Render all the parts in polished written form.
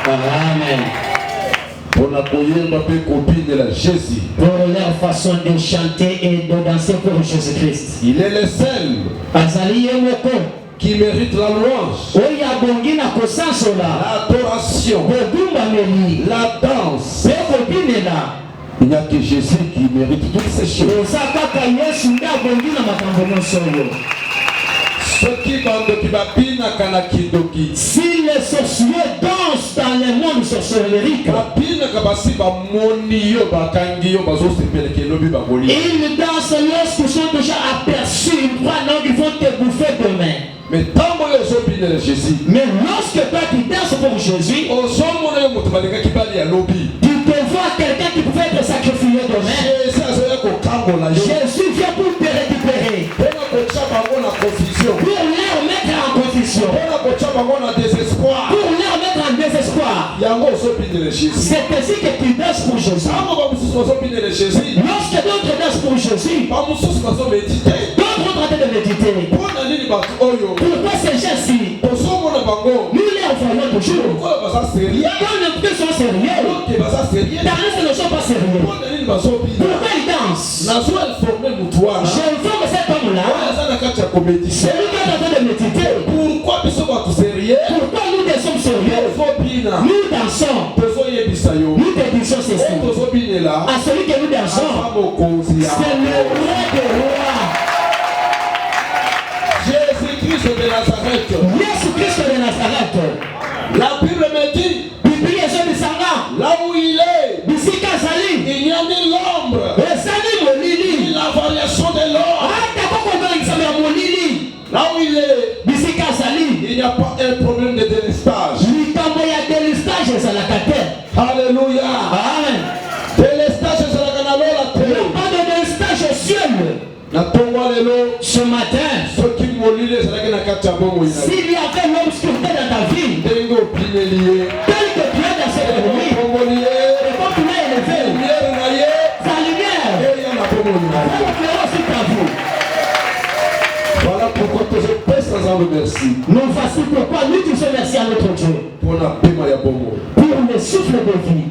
Amen. Pour leur façon de chanter et de danser pour Jésus-Christ. Il est le seul qui mérite la louange, l'adoration, la danse. Il n'y a que Jésus qui mérite toutes ces choses. Si les sorciers dansent dans le monde sorcellerie, ils dansent lorsqu'ils sont déjà aperçus, ils croient non, ils vont te bouffer demain. Mais mais lorsque toi tu danses pour Jésus, tu te vois quelqu'un qui pouvait être sacrifié demain. Jésus vient pour te récupérer, pour leur mettre en confusion, pour leur mettre en désespoir. C'est ainsi que tu danses pour Jésus. Lorsque d'autres dansent pour Jésus, d'autres sont en train de méditer. Pourquoi ces gens-ci, nous les envoyons toujours? Quand les gens sont sérieux, dans les ne sont pas sérieux. Pourquoi ils dansent? Je informe cet homme-là, celui qui est en train de méditer. Pourquoi nous sommes sérieux? Nous dansons. Nous te disons ceci. À celui que nous dansons, c'est le roi des rois. Jésus-Christ de Nazareth. Jésus-Christ de Nazareth. La Bible me dit, là où il est, il n'y a ni l'ombre, ni la variation de l'ombre. Là où il est, il n'y a pas un problème de délestage. Alléluia. Amen. Délestage, c'est la canalola. Il n'y a pas de délestage au ciel. Ce matin, s'il y avait l'obscurité dans ta vie, tel que tu es dans cette nuit, et quand tu l'as élevé, sa lumière va éclairer sur ta vie. Voilà pourquoi tu es sans merci. Nous voici pourquoi nous disons merci à notre Dieu pour le souffle de vie.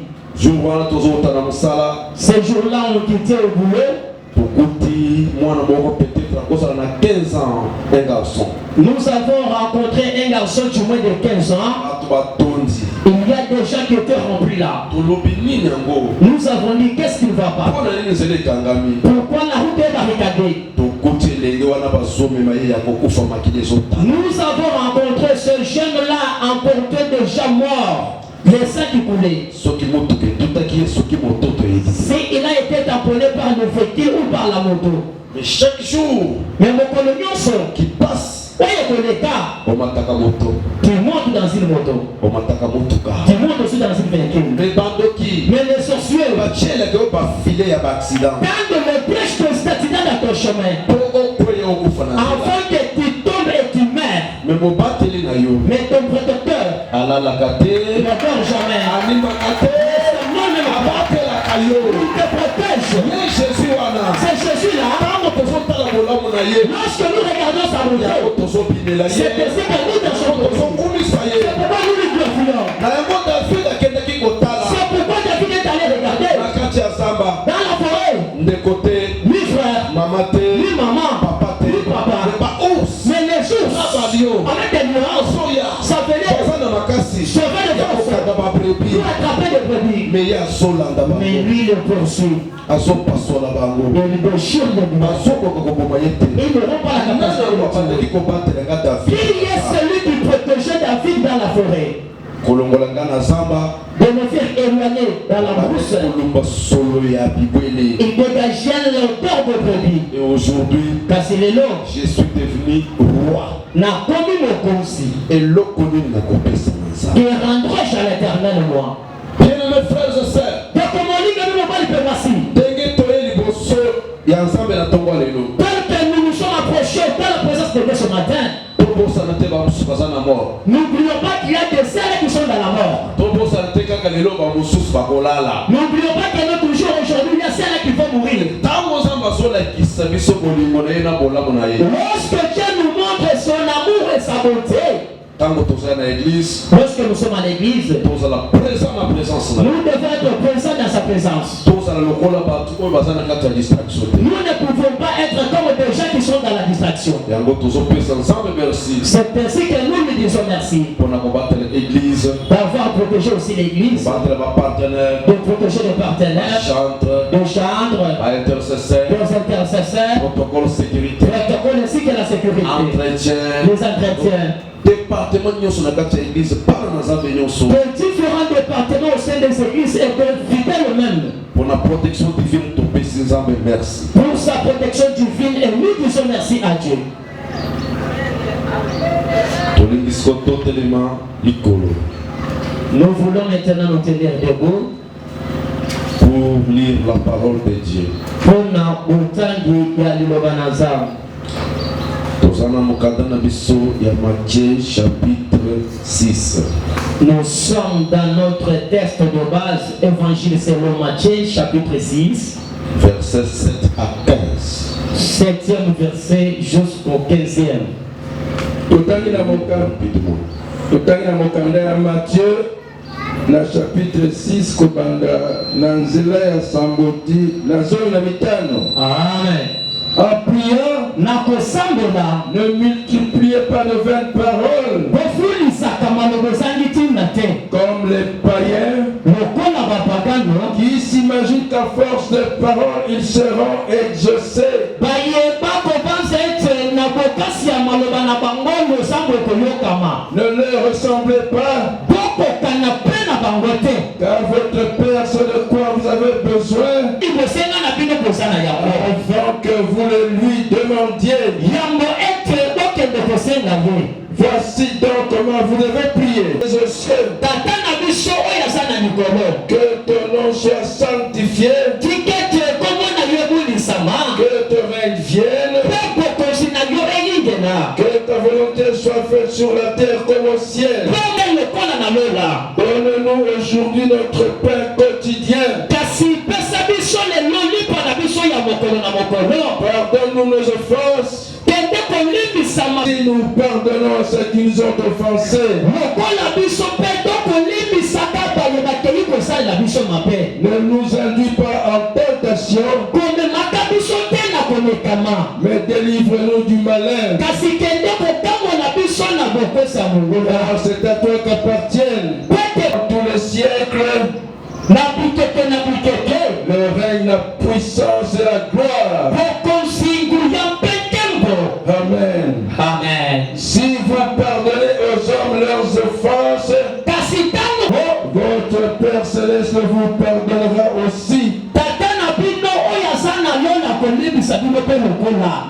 Ces jours-là, on quittait au boulot. Nous avons rencontré un garçon du moins de 15 ans. Il y a des gens qui étaient remplis là. Nous avons dit qu'est-ce qui ne va pas? Pourquoi la route est barricadée? Nous avons rencontré ce jeune-là emporté déjà mort. Les sangs qui coulaient. Il a été tamponné par le véhicule ou par la moto. Mais chaque jour, mais mon colonel qui passe, tu montes dans une moto. Tu montes aussi dans une véhicule. Mais les sorciers, quand me prêche ton accident dans ton chemin, avant que tu tombes et tu meurs, mais ton protecteur ne dort jamais. Il te protège. C'est Jésus-là. Lorsque nous regardons sa beauté, c'est ainsi que nous dansons. C'est pourquoi nous lui glorifions. C'est pourquoi David est allé regarder dans la forêt. Ni frère, ni maman, ni papa. Mais les jours, avec des nuages, ça venait de pour attraper des brebis. Mais lui le poursuit. Il le déchire les nuages. Il ne rend pas la capacité. Qui est celui qui protégeait David dans la forêt? De me faire éloigner dans la brousse. Il dégageait l'odeur de brebis. Et aujourd'hui, je suis devenu roi. Et rendrai-je à l'éternel moi. Bien-aimés frères et sœurs, tel que nous nous sommes approchés dans la présence de Dieu ce matin, n'oublions pas qu'il y a des celles qui sont dans la mort. N'oublions pas que nous toujours aujourd'hui, il y a celles qui vont mourir. Dieu nous montre son amour et sa bonté, lorsque nous sommes à l'église, nous devons être présents dans sa présence. Nous ne pouvons pas être comme des gens qui sont dans la distraction. C'est ainsi que nous lui disons merci d'avoir protégé aussi l'église, de protéger les partenaires, de chantres, des intercesseurs, protocole ainsi que la sécurité, les entretiens. Département de l'église par nos avions. Les différents départements au sein des églises et d'éviter le même. Pour la protection divine, tout merci. Pour sa protection divine, et nous disons merci à Dieu. Nous voulons maintenant nous tenir debout pour lire la parole de Dieu. Matthieu chapitre 6. Nous sommes dans notre texte de base, Évangile selon Matthieu chapitre 6, versets 7 à 15. 7e verset jusqu'au 15e. Totangi na mokanda ya Matthieu na chapitre 6 kobanda na nzela ya samboti na zone na mitano. Amen. En priant, ne multipliez pas de vaines paroles comme les païens qui s'imaginent qu'à force de paroles ils seront exaucés. Ne leur ressemblez pas, car votre Père sait de quoi vous avez besoin avant que vous le lui demandiez. Voici donc comment vous devez prier. Que ton nom soit sanctifié, que ton règne vienne, que ta volonté soit faite sur la terre comme au ciel. Donne-nous aujourd'hui notre pain quotidien. Pardonne-nous nos offenses, si nous pardonnons à ceux qui nous ont offensés. Ne nous induis pas en tentation, mais délivre-nous du malin. Car c'est à toi qu'appartiennent tous les siècles le règne, la puissance et la gloire. Amen. Amen. Si vous pardonnez aux hommes leurs offenses, votre Père Céleste vous pardonnera aussi.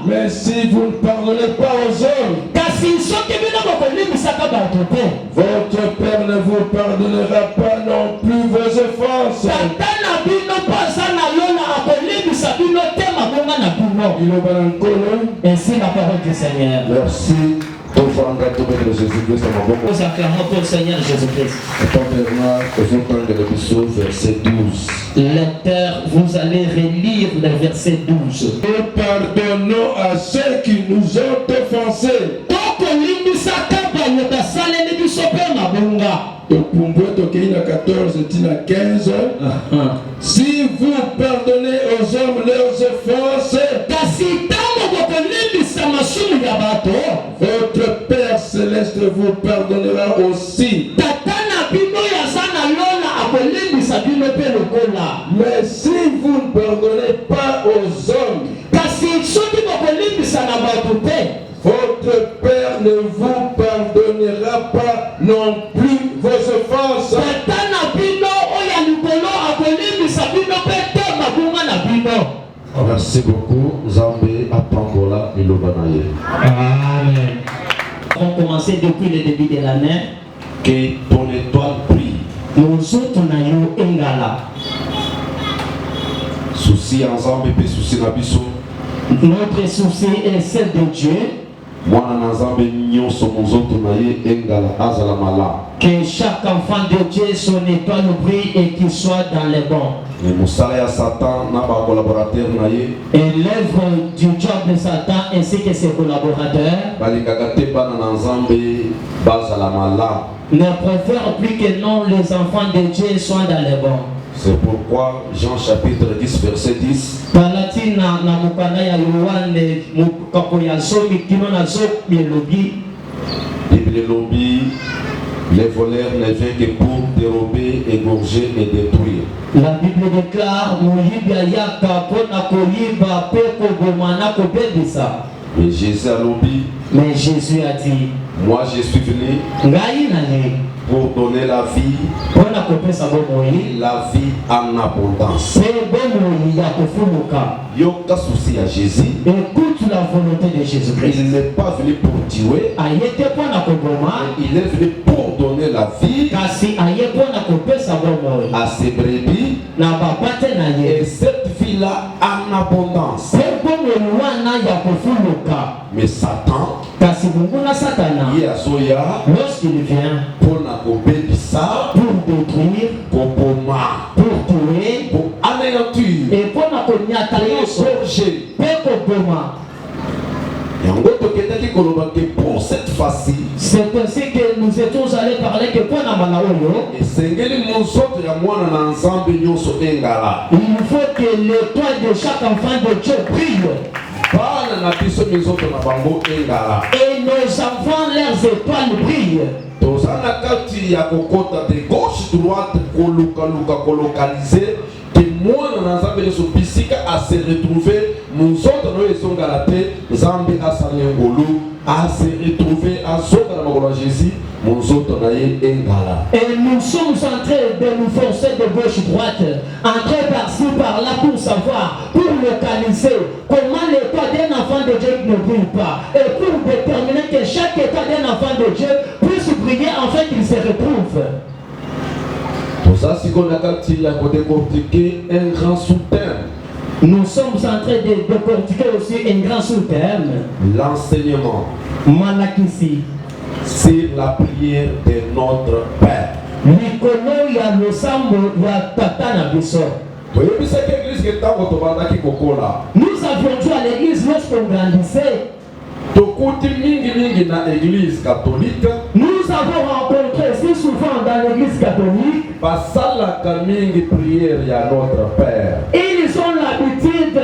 Mais si vous ne pardonnez pas aux hommes, votre Père ne vous pardonnera pas non plus vos offenses. Ainsi la parole du Seigneur. Merci. Aux acclamons pour le Seigneur Jésus-Christ. Verset 12. Lecteur, vous allez relire le verset 12. Nous pardonnons à ceux qui nous ont offensés. Tokeina 14 tina 15. Si vous pardonnez aux hommes leurs offenses, votre Père Céleste vous pardonnera aussi. Mais si vous ne pardonnez pas aux hommes, votre Père ne vous pardonnera pas non plus vos offenses. Merci beaucoup. Zambé Apambola Milobanaye. Amen. On va commencer depuis le début de l'année. Que ton étoile brille. Nous autres, nous engala. Souci ensemble et souci nabiso. Notre souci est celle de Dieu. Que chaque enfant de Dieu son étoile brille et qu'il soit dans les bons. Et l'œuvre du diable de Satan ainsi que ses collaborateurs ne préfèrent plus que non les enfants de Dieu soient dans les bons. C'est pourquoi Jean chapitre 10 verset 10. Bible lobby, les voleurs ne viennent que pour dérober, égorger et détruire. La Bible déclare Et Jésus a lobby. Mais Jésus a dit, moi je suis venu pour donner la vie, la vie en abondance. Yoka souci à Jésus. Écoute la volonté de Jésus-Christ. Il n'est pas venu pour tuer. Il est venu pour donner la vie à ses brebis. Et cette vie-là en abondance. Mais Satan, lorsqu'il vient pour détruire, pour tuer, pour anéantir, et pour pour cette fois-ci, c'est ainsi que nous étions allés parler que pour il faut que l'étoile de chaque enfant de Dieu brille. Et nos enfants, leurs étoiles brillent. De gauche, droite, colocaliser, que moi, à se retrouver, nous autres, nous sommes galatés, Zambi à se retrouver à Jésus, nous autres, et nous sommes en train de nous forcer de gauche-droite, entrer par-ci, par-là pour savoir, pour localiser comment l'état d'un enfant de Dieu ne brille pas, et pour déterminer que chaque état d'un enfant de Dieu puisse briller afin qu'il se retrouve. Pour ça, si on a décortiquer un grand sous-terme. Nous sommes en train de décortiquer aussi un grand sous-terme. L'enseignement. Malakisi. C'est la prière de notre Père. Nous avions dû à l'église lorsqu'on grandissait. Nous avons rencontré si souvent dans l'église catholique. Ils ont l'habitude de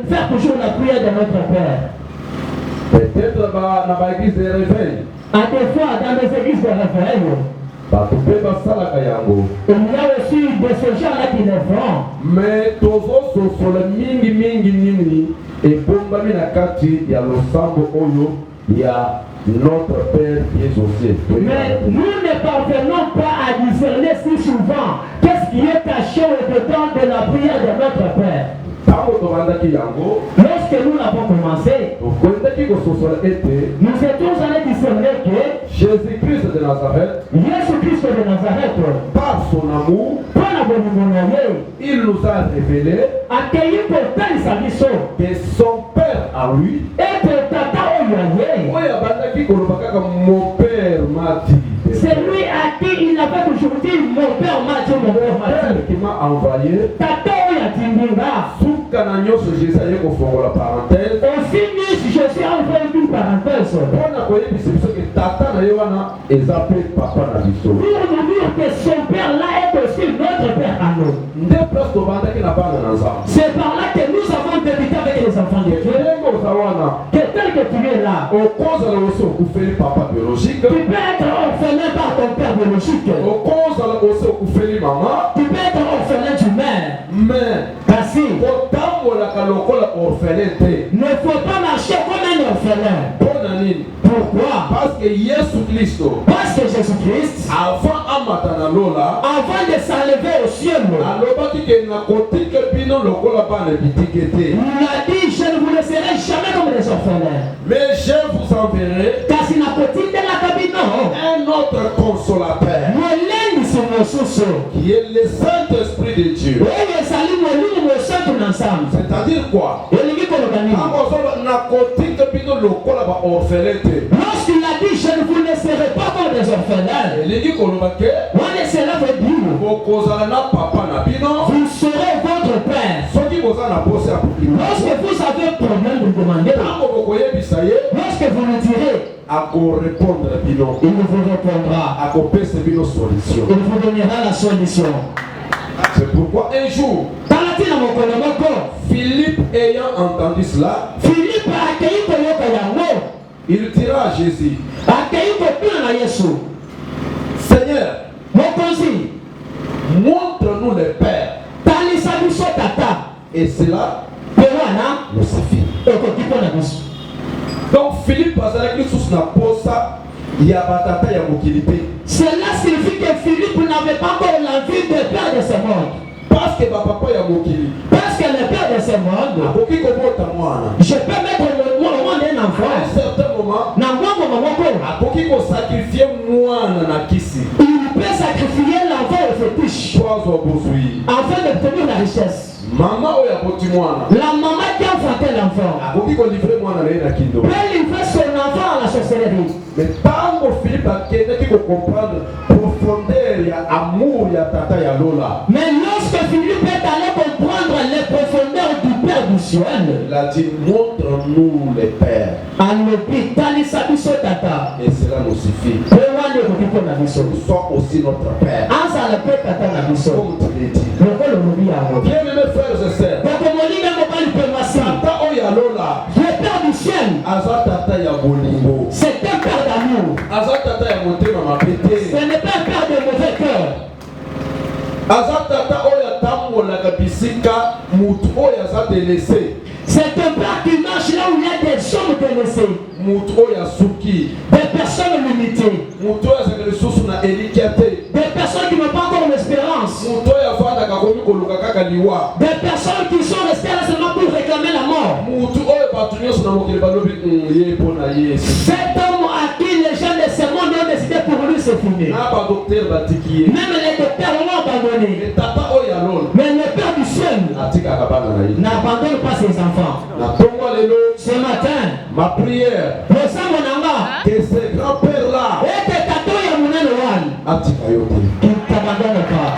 faire toujours la prière de notre Père. Peut-être dans l'église de réveil. À des fois dans les églises de réveil. Il y a aussi de ces gens-là qui le font. Mais il y a notre Père qui est aussi. Mais nous ne parvenons pas à discerner si souvent qu'est-ce qui est caché au-dedans de la prière de notre Père. Lorsque nous l'avons commencé, nous étions allés discerner que Jésus-Christ de Nazareth, Jésus-Christ de Nazareth, par son amour, il nous a révélé que son Père à lui, mon Père m'a dit, c'est lui à qui il avait toujours dit mon Père m'a dit, mon Père m'a dit, qui m'a envoyé. Aussi, je suis envoyé une parenthèse. Pour nous dire que son Père là est aussi notre Père à nous. C'est par là que nous avons débuté avec les enfants de Dieu. Que tel que tu es là, tu peux être orphelin par ton père biologique. Tu peux être orphelin du mère. Mais ne faut pas marcher comme un orphelin. Pourquoi? Parce que Jésus-Christ, avant de s'enlever au ciel, il a dit, je ne vous laisserai jamais comme les orphelins. Mais je vous enverrai un autre consolateur qui est le Saint-Esprit de Dieu. C'est-à-dire quoi? Lorsqu'il a dit je ne vous laisserai pas comme des orphelins, on est cela veut dire vous serez votre père. Lorsque vous avez un problème, vous demandez. Lorsque vous le direz, il vous répondra. Il vous donnera la solution. C'est pourquoi un jour, Philippe ayant entendu cela, il dira à Jésus, Seigneur, montre-nous les pères. Et cela nous suffit. Donc Philippe a dit cela signifie que Philippe n'avait pas encore la vie de père de ce monde. Parce que papa ya mokili. Parce que le père de ce monde, je peux mettre le monde d'un enfant. À un certain moment, il peut sacrifier l'enfant au fétiche afin d'obtenir la richesse. La maman qui a enfanté l'enfant peut livrer son enfant à la sorcellerie. Mais tant que Philippe a comprendre profondeur et amour ya tata ya Lola. Mais lorsque Philippe est allé comprendre les profondeurs du Père du ciel, il a dit montre-nous les pères. Et cela nous suffit. Sois aussi notre père. Comme tu l'as dit. Bien-aimés frères et sœurs, tata oya Lola, le Père du ciel, c'est un Père d'amour. Ce n'est pas un Père de mauvais cœur. C'est un Père qui marche là où il y a des hommes délaissés, des personnes limitées, des personnes qui n'ont pas encore l'espérance, des personnes qui sont restées là seulement pour réclamer la mort. Cet homme à qui les gens de ce monde ont décidé pour lui se fumer. Même les docteurs l'ont abandonné. Mais le Père du ciel n'abandonne pas ses enfants. Ce matin, ma prière, que ce grand-père-là ne t'abandonne pas.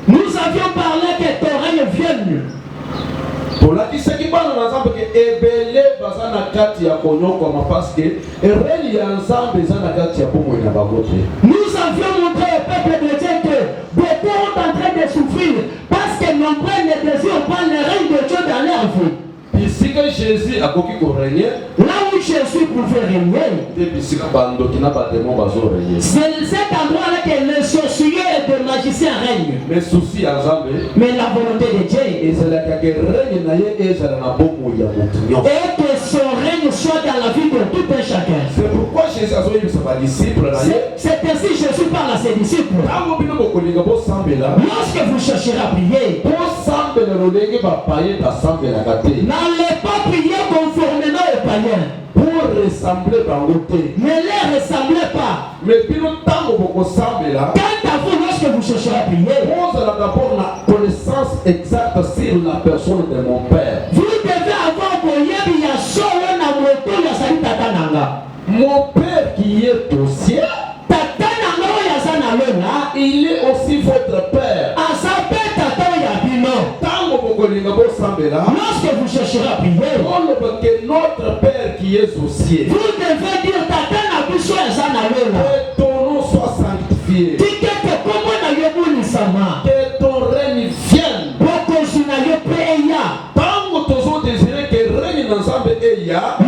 Nous avions parlé que ton règne vienne. Nous avions montré au peuple de Dieu que beaucoup sont en train de souffrir parce que nombreux ne désirent pas le règne de Dieu dans leur vie. Ici que Jésus a coquille pour régner. Là où Jésus pouvait régner, c'est cet endroit-là que les sorciers et les magiciens règnent. Mais souci à Zambé. Mais la volonté de Dieu. Et c'est là que règne et que son règne soit dans la vie de tout un chacun. C'est pourquoi Jésus a dit à ses disciples. C'est ainsi Jésus parle à ses disciples. Lorsque vous chercherez à prier, n'allez pas prier conformément aux païens. Pour ressembler dans le thé. Ne les ressemblez pas. Mais puis le temps où vous ressemblez là. Quant à vous, lorsque vous chercherez à prier, vous avez d'abord la connaissance exacte sur la personne de mon père. Vous devez avoir mon père qui est au ciel, il est aussi votre père. Lorsque vous chercherez à prier, notre père qui est au ciel, vous devez dire que ton nom soit sanctifié, que ton règne vienne.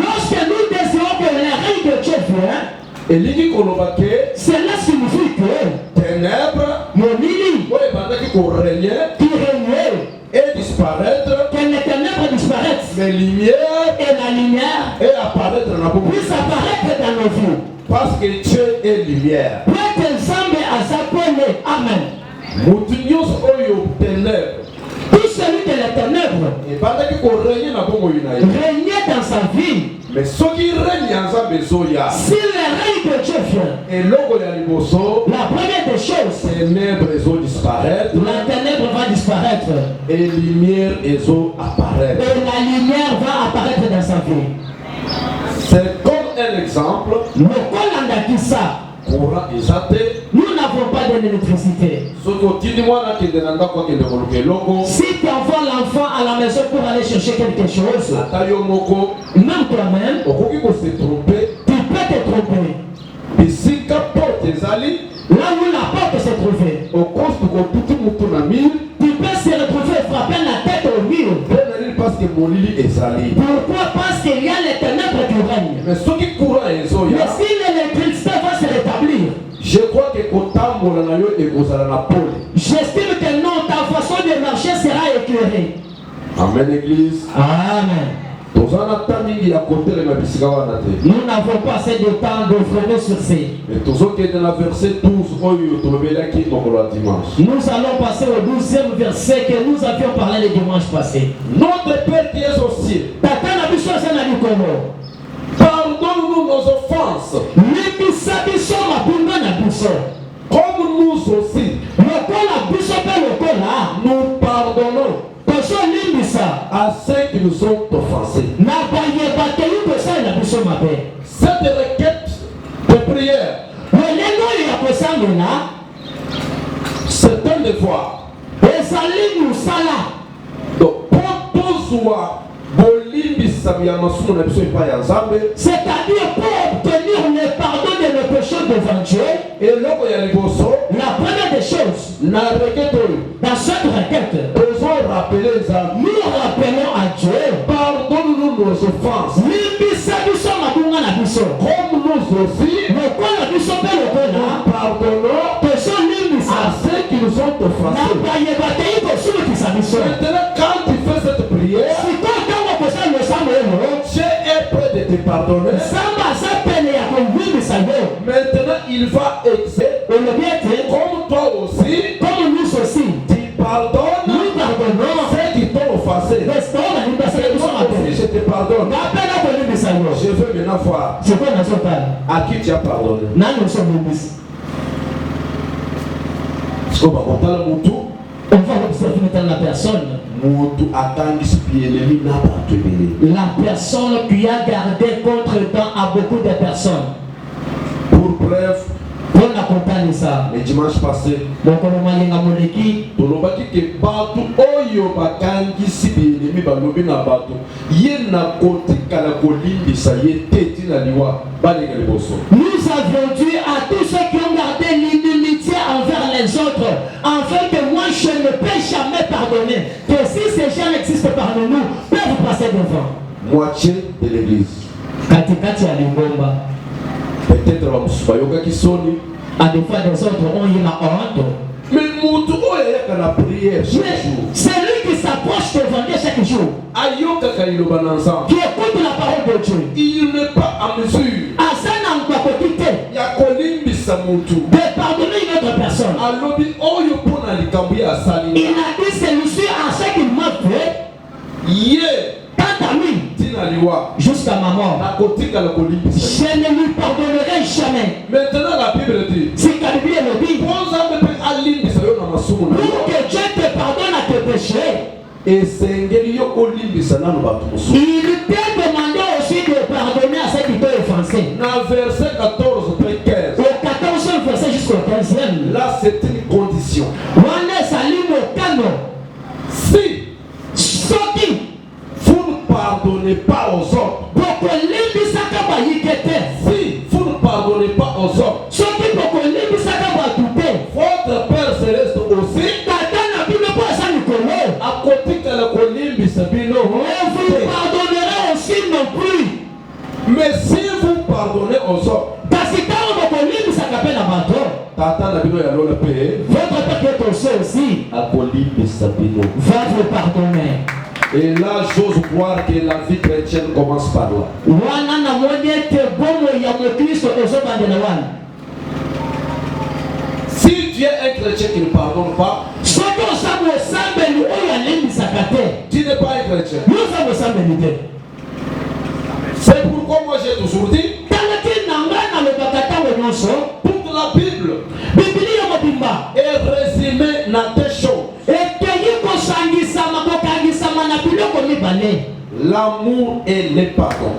Lorsque nous désirons que le règne de Dieu vienne, cela signifie que ténèbres qui régnait et disparaître, que les ténèbres disparaissent, les lumières et la lumière et apparaître dans puisse apparaître dans nos vies. Parce que Dieu est lumière. Amen. Tout celui de la ténèbre régnait dans sa vie. Mais ce qui règne ensemble, si le règne de Dieu vient, et la première des choses. ténèbres ont disparaître. La ténèbre va disparaître. Et lumière ont apparaître. Et la lumière va apparaître dans sa vie. C'est comme un exemple. Courant exaté. Nous n'avons pas d'électricité. Si tu envoies l'enfant à la maison pour aller chercher quelque chose, même toi-même, tu peux te tromper. Là où la porte s'est trouvée, tu peux se retrouver frapper la tête au mur. Pourquoi? Parce qu'il y a les ténèbres qui règnent. Mais si l'électricité va se rétablir, je crois que j'estime que non, ta façon de marcher sera éclairée. Amen, Église. Amen. Nous n'avons pas assez de temps de freiner sur ces. Nous allons passer au 12e verset que nous avions parlé le dimanche passé. Notre Père qui est au ciel, pardonne-nous nos offenses, comme nous aussi, nous pardonnons à ceux qui nous ont offensés. Cette requête de prière, c'est un devoir. Donc, c'est-à-dire pour obtenir le pardon de nos péchés devant Dieu, et la première des choses, dans cette requête, nous rappelons à Dieu, pardonne-nous nos offenses, comme nous aussi, nous pardonnons à ceux qui nous ont offensés. Maintenant, quand tu fais cette prière, Dieu est prêt de te pardonner. Maintenant, il va exercer comme toi aussi. Tu pardonnes ceux qui t'ont offensé. Je te pardonne. Je veux maintenant voir à qui tu as pardonné. On va observer maintenant la personne. La personne qui a gardé contre-temps à beaucoup de personnes. Pour preuve, on accompagne ça. Le dimanche passé, donc on m'a dit que Batu Oyo Bakangisi Bienemi Balobi na Batu Yena Koti Kalakolindi Sayete Tina Liwa Balega Liboso. Nous avons dit à tous ceux qui ont gardé l'humilité envers les autres, afin que moi je ne peux jamais pardonner, que si ces gens existent parmi nous, peuvent passer devant. Moitié de l'église. Katikati ya Lingomba. Peut-être la Musubayoga qui sonne. À des fois des autres ont eu la honte. Mais la prière chaque jour. C'est lui qui s'approche devant Dieu chaque jour. Qui écoute la parole de Dieu. Il n'est pas à mesure. De pardonner une autre personne. Il a dit celui-ci à ce qu'il m'a fait. Quant à lui, jusqu'à ma mort, je ne lui pardonnerai jamais. Maintenant la Bible dit, si la Bible le dit, pour que Dieu te pardonne à tes péchés, il t'a demandé aussi de pardonner à ceux qui t'ont offensé. Verset 14, 15. Au 14e verset jusqu'au 15e. Là c'est une condition. Si vous ne pardonnez pas aux autres, si vous ne pardonnez pas aux autres, votre Père céleste aussi à côté de la colline, vous pardonnerez aussi non plus. Mais si vous pardonnez aux autres, votre Père qui est au ciel aussi va vous pardonner. Et là, j'ose croire que la vie chrétienne commence par là. Si tu es un chrétien qui ne pardonne pas, tu n'es pas un chrétien. C'est pourquoi moi j'ai toujours dit, toute la Bible L'amour et le pardon.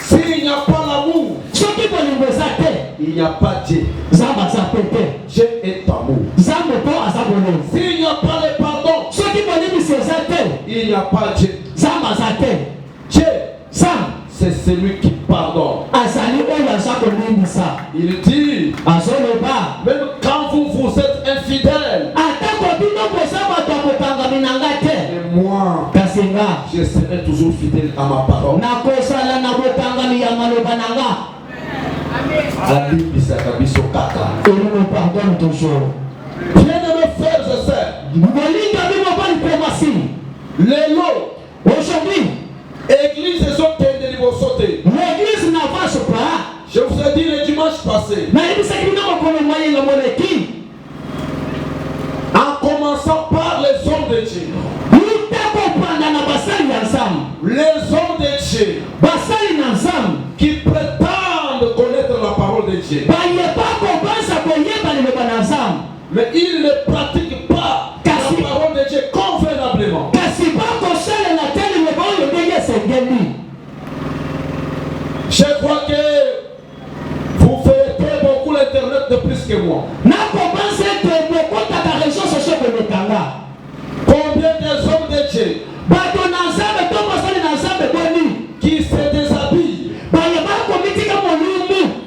S'il n'y a pas l'amour, il n'y a pas Dieu. Dieu est amour. S'il n'y a pas le pardon, il n'y a pas Dieu. Dieu, c'est celui qui pardonne. Il dit, même quand vous êtes infidèle, et moi, je serai toujours fidèle à ma parole. Bien-aimés frères et sœurs, les lots, aujourd'hui, Église est sauté. L'église n'avance pas. Je vous ai dit le dimanche passé. En commençant par les hommes de Dieu. Les hommes de Dieu qui prétendent connaître la parole de Dieu. Mais ils ne pratiquent pas la parole de Dieu convenablement. Je crois que vous faites beaucoup l'internet de plus que moi. Combien des hommes de Dieu qui se déshabillent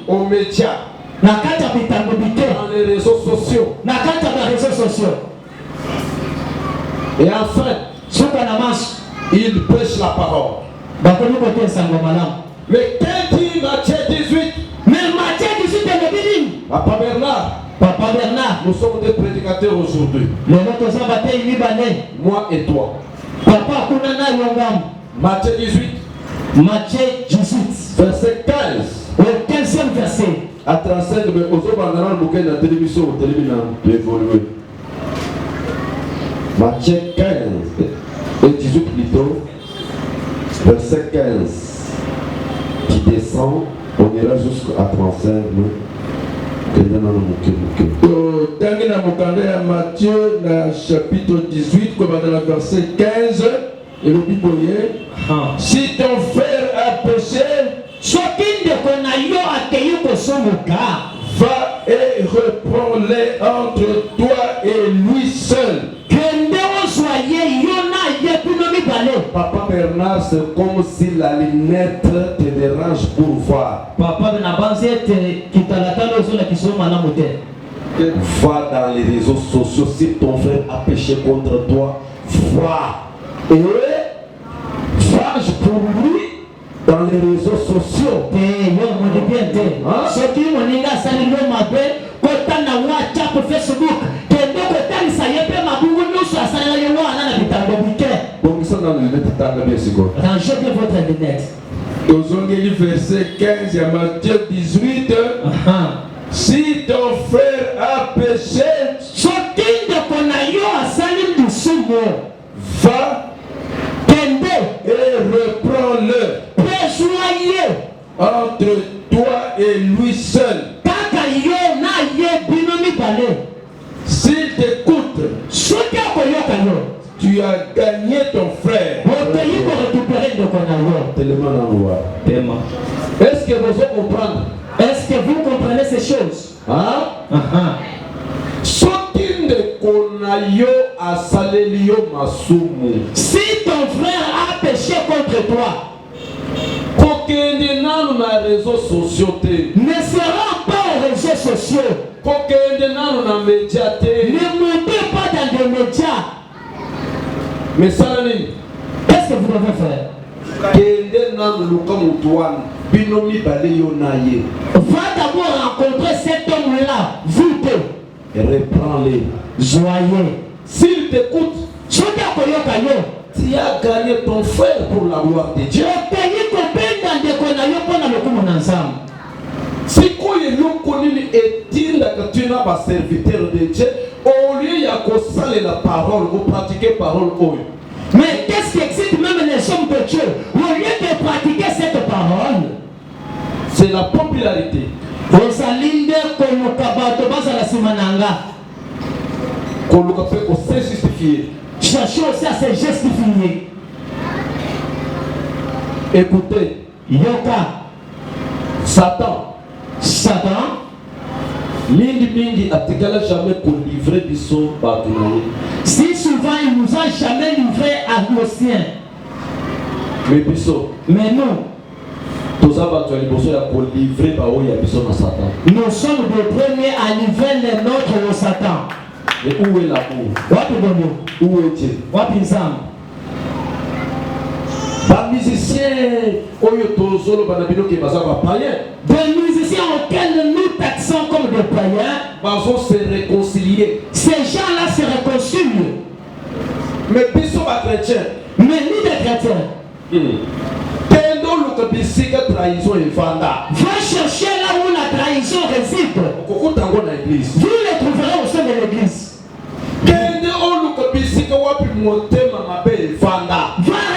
aux médias, dans les réseaux sociaux, et enfin ils prêchent la parole. Mais qu'est-ce dit Matthieu 18? Papa Bernard, nous sommes des prédicateurs aujourd'hui. Moi et toi. Matthieu 18. Verset 15. Au 15e verset. À 35, mais aux autres, on a un bouquet de la télévision, évolué. Matthieu 15, et 18 plutôt, verset 15. Qui descend, on ira jusqu'à 35. Dans Matthieu, chapitre 18, dans le verset 15, et le Bible, si ton frère a péché, va et reprends-les entre toi et lui seul. Papa Bernard, c'est comme si la lunette te dérange pour voir. Va dans les réseaux sociaux. Si ton frère a péché contre toi, vois. Et change pour lui dans les réseaux sociaux. Donc ça dans le net, rangez bien votre lunette. Verset 15 à Matthieu 18. Si ton frère a péché, va et reprends-le entre toi et lui seul. S'il t'écoute, tu as gagné ton frère. Est-ce que vous comprenez? Est-ce que vous comprenez ces choses? Si ton frère a péché contre toi, ne sera pas aux réseaux sociaux. Ne montez pas dans les médias. Mais ça, qu'est-ce que vous devez faire? Va d'abord rencontrer cet homme-là, vous deux, et reprends-les. joyeux. S'il t'écoute, tu as gagné ton frère pour la gloire de Dieu. Si quoi est l'okonini est-il que tu n'as pas serviteur de Dieu, au lieu de la parole, vous pratiquez parole. Mais qu'est-ce qui excite même les hommes de Dieu? Au lieu de pratiquer cette parole, c'est la popularité. se justifier. Cherchons aussi à se justifier. Écoutez, Yoka, Satan, mingi atikala jamais pour livrer biso batunaye. Si souvent il nous a jamais livré à nos siens. Mais biso, mais nous, tous ça va pour livrer bao ya biso na Satan. Nous sommes les premiers à livrer les nôtres au Satan. Mais où est l'amour? Où est Dieu? Les musiciens, des musiciens auxquels nous taxons comme des païens, vont se réconcilier. Ces gens-là se réconcilient. Mais biso ba chrétien. Mais nous des chrétiens. Trahison et vanda. Va chercher là où la trahison réside. Vous les trouverez au sein de l'église. Va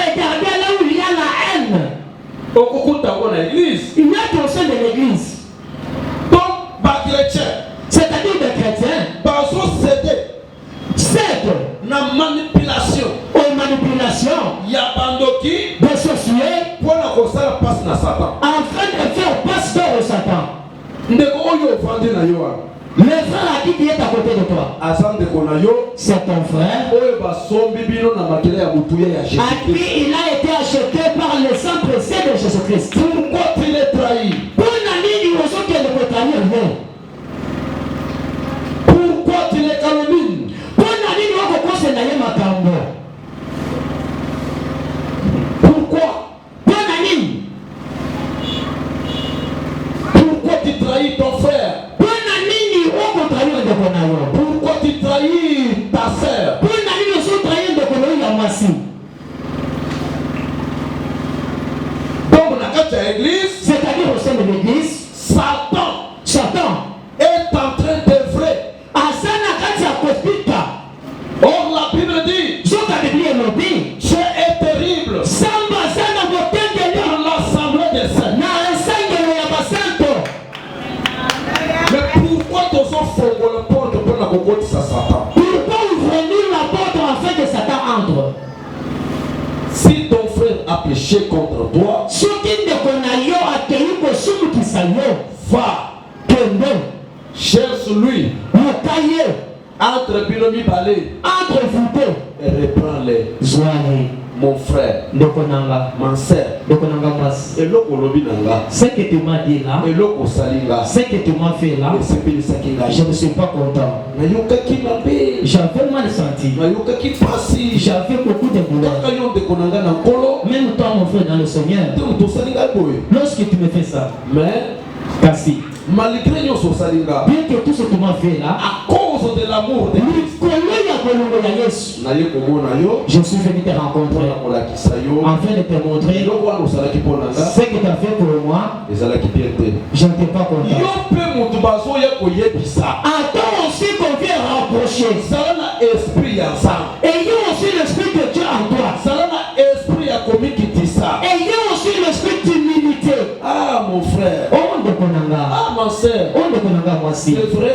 regarder là où il y a la haine. Il y a au sein de l'église. Donc, c'est-à-dire des chrétiens. C'est la manipulation. Aux manipulations. D'associer. Afin de faire passe d'or au Satan. Le frère à qui est à côté de toi, c'est ton frère à qui il a été acheté par le sang précieux de Jésus-Christ. Pourquoi tu l'es trahi? Pourquoi tu les calomnies? Pourquoi? Pourquoi tu trahis ton frère? Pourquoi tu trahis ta sœur? Donc dans l'église, c'est-à-dire au sein de l'église, Satan est en train d'œuvrer. Or la Bible dit, Dieu est terrible dans l'assemblée des saints. Mais pourquoi tu as fait la porte pour la cocotte de Satan? Pourquoi ouvrir la porte afin que Satan entre? Si ton frère a péché contre toi, va, cherche lui, entre Binomi Balé, et reprends-les. Mon frère, ma soeur, et ce que tu m'as dit là, ce que tu m'as fait là, je ne suis pas content. J'avais mal senti. J'avais beaucoup de douleur. Même toi, mon frère, dans le Seigneur, lorsque tu me fais ça, Kassi, malgré bien que tout ce que tu m'as fait là, à cause de l'amour de Christ, je suis venu te rencontrer afin de te montrer ce que tu as fait pour moi. Je n'étais pas content. Attends aussi qu'on vienne rapprocher. Ayons aussi l'esprit de Dieu en toi. Ayons aussi l'esprit d'humilité. Ah mon frère. Ah ma soeur. C'est vrai.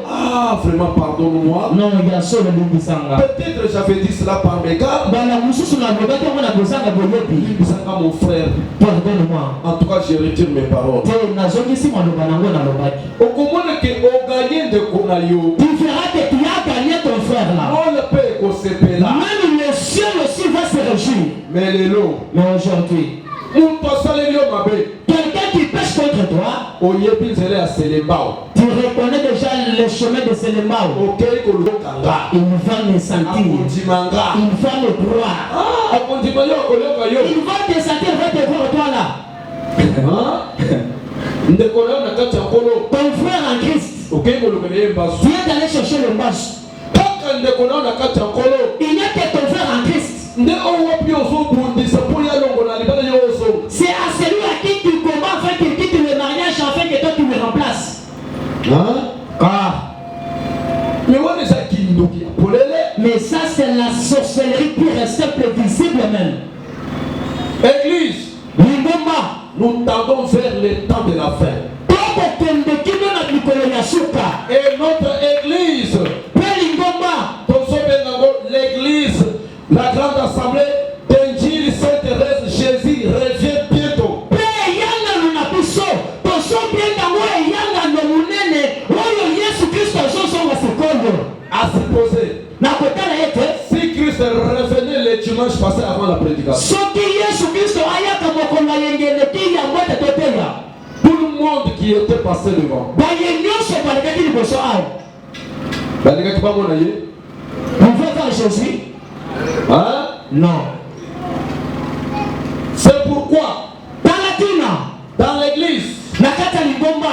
Ah vraiment pardonne-moi. Non, peut-être j'avais dit cela par mes gars. Mon frère. Pardonne-moi. En tout cas je retire mes paroles. Tu verras que tu as gagné ton frère là. Même le ciel aussi va se réjouir. Mais aujourd'hui, quelqu'un qui pêche contre toi, tu reconnais déjà le chemin de Selembao. Il va me sentir. Il va me croire. Il va te sentir, il va te voir toi là. Ton frère en Christ, tu es allé chercher le match. Il n'y a que ton frère en Christ. C'est à celui à qui tu combats afin qu'il quitte le mariage afin que toi tu me remplaces. Mais ça c'est la sorcellerie pure et simple, visible même. Église, nous tendons vers le temps de la fin. Et notre église qui étaient passés devant. Vous pouvez voir Jésus? Hein? Non. C'est pourquoi dans l'église, pourquoi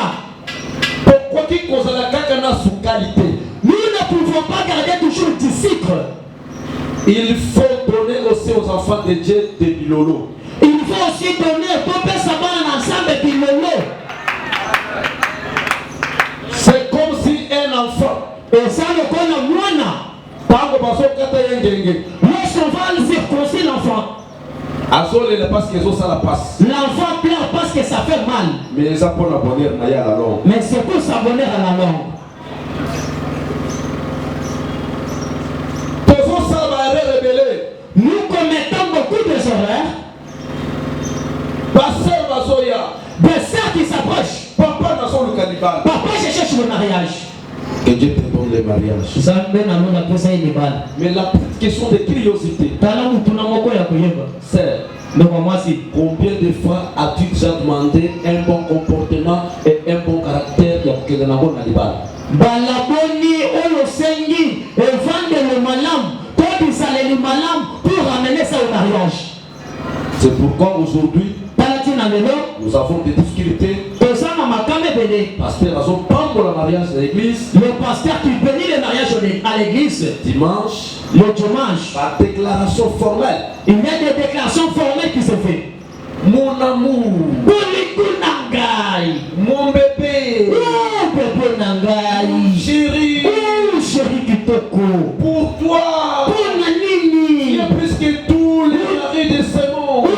qui cause la caca sous qualité? Nous ne pouvons pas garder toujours disciples. Il faut donner aussi aux enfants de Dieu des bilolo. Il faut aussi donner au peuple savoir ensemble bilolo. C'est comme si un enfant. Et ça le connaît moins. Lorsqu'on va circoncire l'enfant, l'enfant pleure parce que ça fait mal. Mais ça pour l'abonner à la langue. Mais c'est pour s'abonner à la langue. Nous commettons beaucoup d'erreurs. Des sœurs qui s'approchent. Papa, je cherche le mariage. Que Dieu te donne le mariage. Mais la petite question de curiosité. C'est combien de fois as-tu déjà demandé un bon comportement et un bon caractère pour que le mariage pour ramener ça au mariage. C'est pourquoi aujourd'hui nous avons des difficultés. Pasteur a son pan pour le mariage de l'église. Le pasteur qui bénit le mariage à l'église dimanche. Le dimanche. Par déclaration formelle. Il y a des déclarations formelles qui se font. Mon amour. Mon bébé. Oh bébé Nangai. Chérie. Oh chérie Kitoko. Pour toi. Pour Nanini. Il y a plus que tous les maris de ce monde.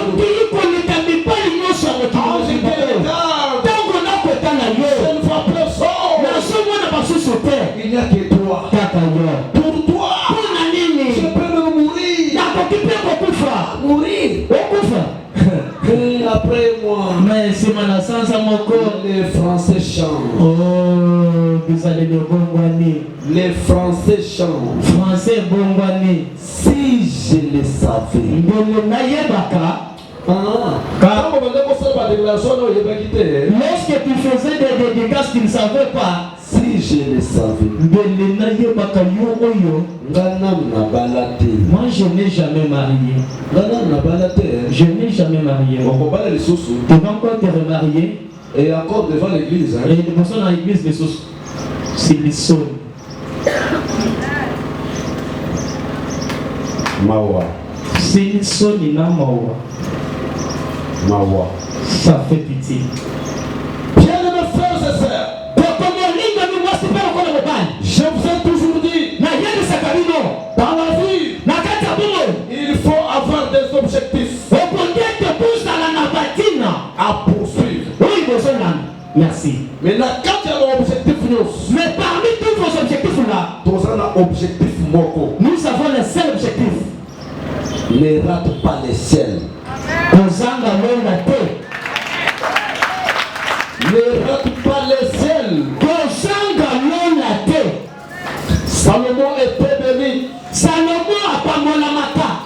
Il n'y a que toi. Pour toi. Je peux mourir. Mourir. Et après moi. Mais c'est ma naissance à mon corps. Les Français chantent. Oh, vous allez le Bongwani. Les Français chantent. Français Bongwani. Si je le savais. Lorsque tu faisais des dédicaces qu'ils ne savaient pas. Si je le savais. Moi je n'ai jamais marié. Je n'ai jamais marié. Tu vas encore te remarier. Et encore devant l'église. Et les personnes dans l'église, c'est les sauts. Mawa. C'est les sauts, il n'a Mawa. Mawa. Ça fait pitié. Bien mes frères et sœurs. Je vous ai toujours dit. Dans la vie. Il faut avoir des objectifs. À poursuivre. Merci. Mais parmi tous vos objectifs là, nous avons le seul objectif. Ne rate pas les ciels. Ne rate pas les ciels. Salomon était béni.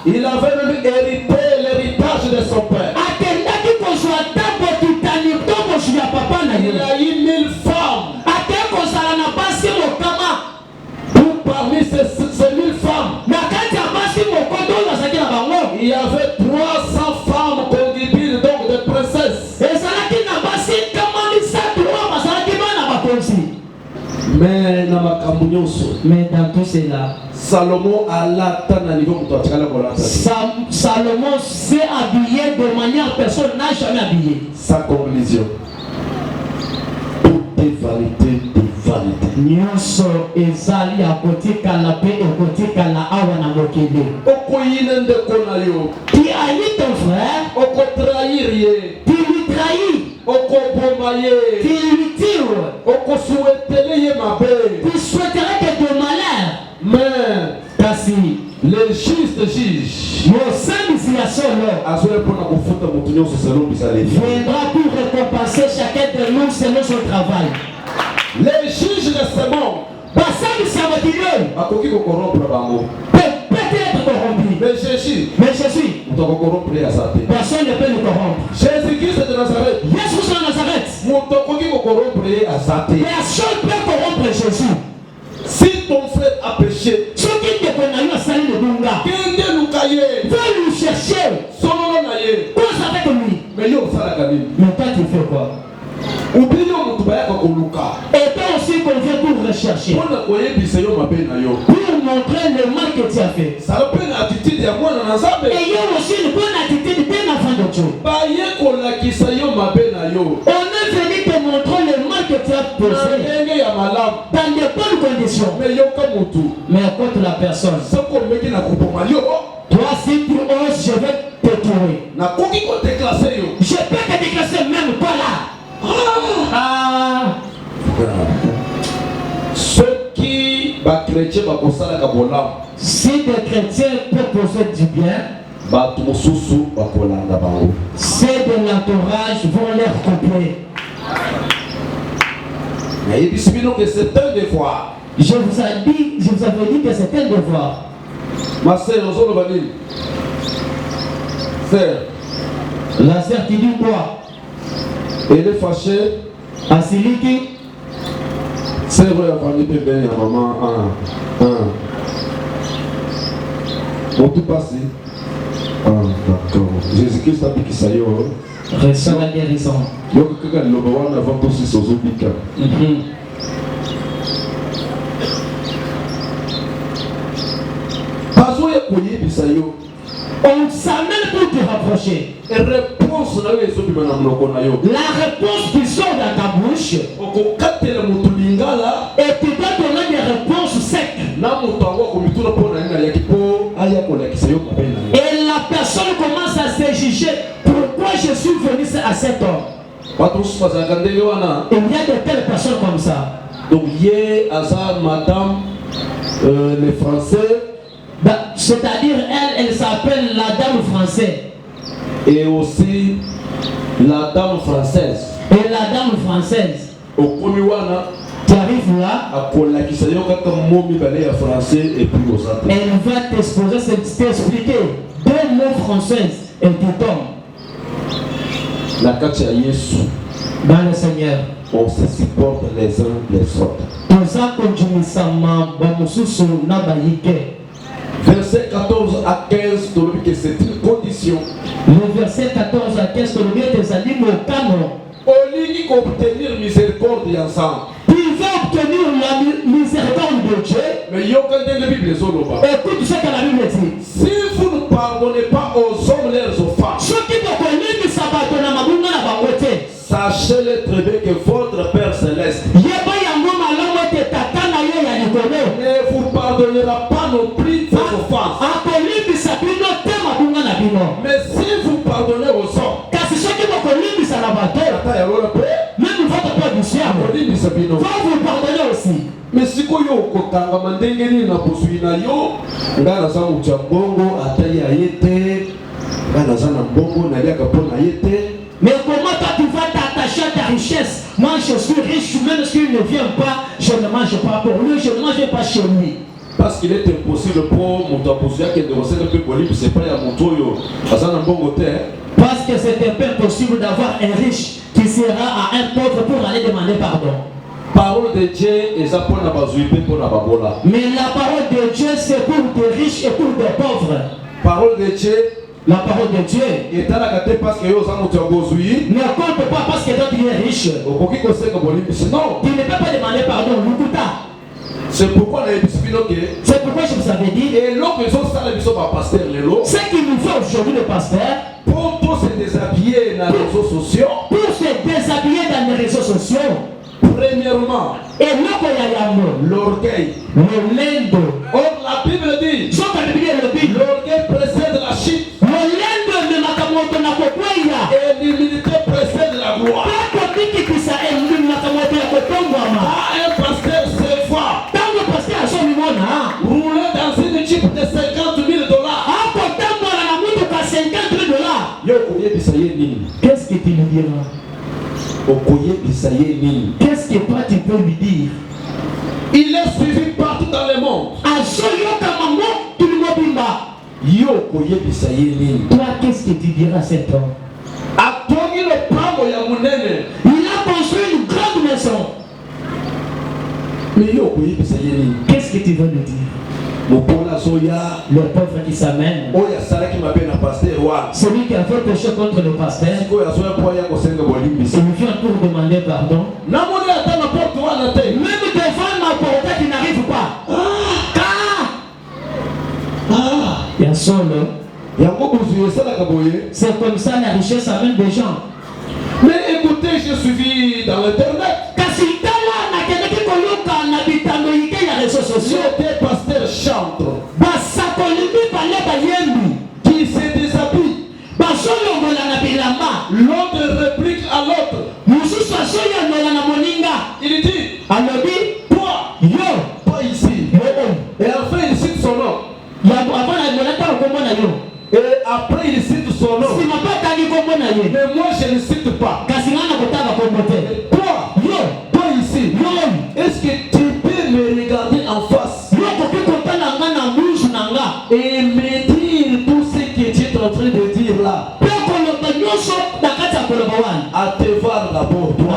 Il avait même hérité l'héritage de son père. Il a eu 1000 femmes. Tout parmi ces 1000 femmes, il y avait 300 femmes concubines, donc des princesses. Mais dans tout cela, Salomon s'est habillé de manière que personne n'a jamais habillé. Sa conclusion. Toute vanité de vanité. Nyonso ezali a côté canapé et côté cana awa na mokele. Okoyine kona yo. Tu haïs ton frère. Oko trahir ye. Tu lui trahis. Oko bomba ye. Tu lui tires. Oko souhaitele ye mabe. Tu souhaiterais que de malheur. Mais kasi les justes juges viendra pour récompenser chacun de nous selon son travail. Les juges de ce monde peut péter être corrompu. Mais Jésus, personne ne peut le corrompre. Jésus-Christ de Nazareth, Jésus de Nazareth, personne ne peut corrompre Jésus. si ton frère a péché, Ce qui te connaît, c'est le Bunga. Va lui chercher. Cause avec lui. mais yo, ça la Mais toi, tu fais quoi? ou bien yo, koluka. Et toi aussi, qu'on vient pour rechercher. Pour montrer le mal que tu as fait. Ça peut être attitude ya mwana na Nzambe. Et il y a aussi une bonne attitude d'un enfant de Dieu. Ba ye kolakisa yo mabe na yo. On est venu te montrer le mal que tu as posé. Dans de bonnes conditions. Mais yo comme tout. Mais contre la personne. Ce qu'on met qui na kupoma yo. Toi, si tu oses, je vais te tuer. Na koki ko déclasser yo. Je peux te déclasser même pas là. Ceux qui ba chrétien ba kosala ka bolam. Si des chrétiens peuvent poser du bien, Ba tu mususu ba kolanda bango. ceux de l'entourage vont leur couper. Mais il dit que c'est un devoir. Je vous avais dit que c'était un devoir. Ma sœur, nous sommes venus. Sœur, La sœur, tu dis quoi? elle est fâchée. Asiliki, C'est vrai, la famille peut bien, maman. On tout passe. D'accord. Jésus-Christ a dit qu'il s'aille. reçois la guérison. Donc, quand le bawan avant aussi son zobika. Parce que koye bisayo. On s'amène pour te rapprocher. Réponse na yo ezobima na monoko na yo. La réponse qui sort dans ta bouche, Okokatela moto lingala. et tu dois donner des réponses secs. Na moto ango komituna pona nina yaki po aya kolakisa yo mabe na yo. Et la personne commence à se juger. Pourquoi je suis venu à cet homme? Il y a Il y a de telles personnes comme ça. donc hier Azar madame les Français C'est-à-dire elle s'appelle la dame française. et aussi la dame française. Et la dame française, Au Komiwana tu arrives là, à kolakisa yo kaka momi balé ya français et puis aux autres. elle va t'exposer, t'expliquer deux mots françaises et tu tombes La kati ya Yesu. dans le Seigneur. On se supporte les uns les autres. Toza konjumisama bamususu na bayike. Verset 14 à 15, tolobi que c'est une condition. Le verset 14 à 15, tu reviens tes amis au canon. Olingi obtenir miséricorde ensemble. Tu veux obtenir la miséricorde de Dieu. Mais yo quand la Bible est solo. Écoute ce que la Bible dit. Si vous ne pardonnez pas aux hommes leurs offenses, Ce qui te connaît, tu sabato na mabunga na bangote. sachez-le très bien que votre Père Céleste Yeba yango malamu te tata na yo ya likolo. ne vous pardonnera pas non plus vos offenses. Akolimbisa bino te mabunga na bino. Mais si vous pardonnez aux hommes, Kasi soki bokolimbisa na bato, même votre Père du ciel va vous pardonner aussi. mais si vous okotanga ndenge nini na bozwi na yo nga naza moto ya mbongo ata ye aye te nga naza na mbongo naliaka mpo na ye te. Mais comment toi tu vas t'attacher à ta richesse? Moi je suis riche, même s'il ne vient pas, je ne mange pas pour lui, je ne mange pas chez lui. Parce qu'il est impossible pour moto abozwi de recette mpe bolibi c'est pas ya moto oyo aza na mbongo te. Parce que c'est impossible d'avoir un riche qui sera à un pauvre pour aller demander pardon. Parole de Dieu est pour na bazui pe pour na babola. Mais la parole de Dieu c'est pour des riches et pour des pauvres. Parole de Dieu. La parole de Dieu Et t'as la gâté parce que yo za moto abozui. ne compte pas parce que toi tu es riche. Okoki koseka bolibi non. Tu ne peux pas demander pardon, Lukuta. C'est pourquoi on a expliqué que C'est pourquoi je vous avais dit. et l'homme ils ont ça la mission par pasteur Lelo. Ce qu'il nous fait aujourd'hui le pasteur. Pour tous se déshabiller dans les réseaux sociaux. Pour se déshabiller dans les réseaux sociaux. Premièrement, Et l'orgueil. Or la Bible dit l'orgueil précède la chute et l'humilité précède la gloire. Un pasteur se voit rouler dans une jeep de $50,000. Qu'est-ce que tu lui diras? Qu'est-ce que toi tu peux lui dire? Il est suivi partout dans le monde. Toi, qu'est-ce que tu diras à cet homme? Il a construit une grande maison. Qu'est-ce que tu veux nous dire? Le pauvre qui s'amène, celui qui a fait péché contre le pasteur, il vient pour demander pardon. Même devant ma porte qui n'arrive pas. Il y a son c'est comme ça la richesse amène des gens. Mais écoutez, j'ai suivi dans l'internet. J'étais pasteur chantre qui se déshabille. L'autre réplique à l'autre. Il dit, toi ici. Et enfin il cite son nom. Et après il cite son nom. Mais moi je ne cite pas. Toi ici. Est-ce que tu peux me regarder en face et me dire tout ce que tu es en train de dire là? À te voir d'abord, toi.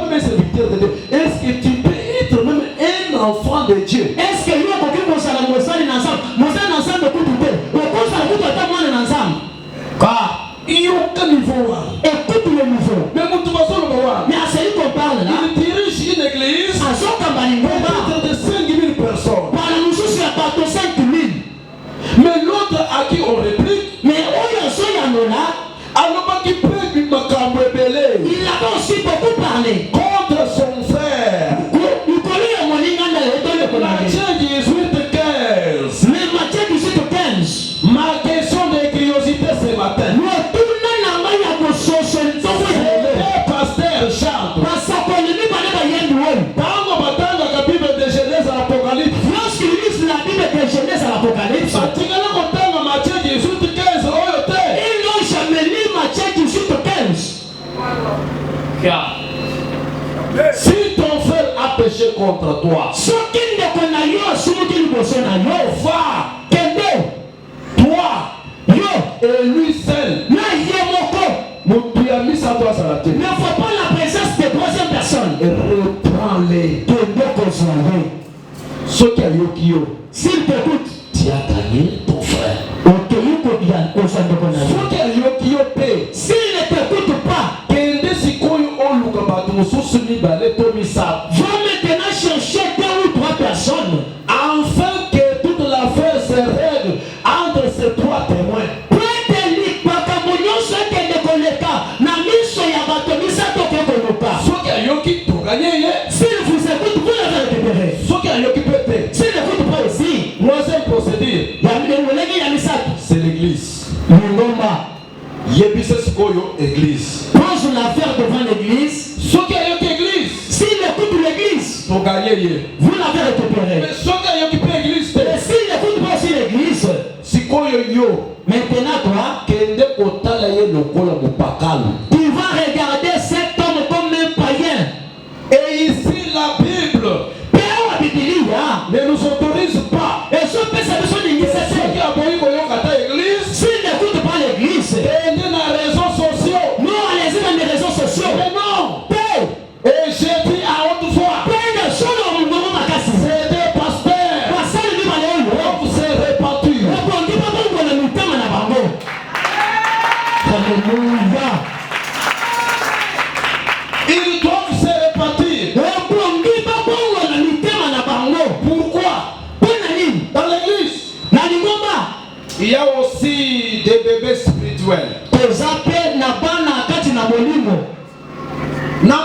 Mes serviteurs de Dieu. Est-ce que tu peux être même un enfant de Dieu? Est-ce que il n'y a aucun niveau. Écoute le niveau. Mais à celui qu'on parle là, il dirige une église de 5000 personnes. Mais l'autre à qui on réplique, alors qu'il peut lui il a aussi beaucoup parlé contre son frère. Matthieu 18:15. Ma question de curiosité ce matin. Le pasteur chante. La Bible de Genèse à l'Apocalypse. Lorsqu'il lit la Bible de Genèse à l'Apocalypse, Matthieu 18:15. ils n'ont jamais lu Matthieu 18:15. Si ton frère a péché contre toi, va, toi, et lui seul. Tu as mis sa toi à la tête. Ne faut pas la présence de troisième personne. Et reprends-les. Ce qui a eu s'il t'écoute, tu as gagné ton frère. Ce qui a eu s'il ne t'écoute pas, va maintenant chercher 2 ou 3 personnes afin que toute l'affaire se règle entre ces 3 témoins. S'il vous écoute, vous l'avez récupéré. S'il n'écoute pas ici, troisième procédure, c'est l'église. Église. Pose l'affaire devant l'église. S'il écoute l'église, vous l'avez récupéré. Mais s'il n'écoute pas aussi l'église, maintenant toi, tu vas regarder cet homme comme un païen. Et ici la Bible ne nous autorise pas. Et ce peut s'appelle une initiative. S'il n'écoute pas l'église, nous allons dans les réseaux sociaux. Mais non. Et j'ai dit à haute voix, c'est des pasteurs. Donc c'est répandu. Alléluia. Ils doivent se répartir. Pourquoi? Dans l'église, il y a aussi des bébés spirituels. Dans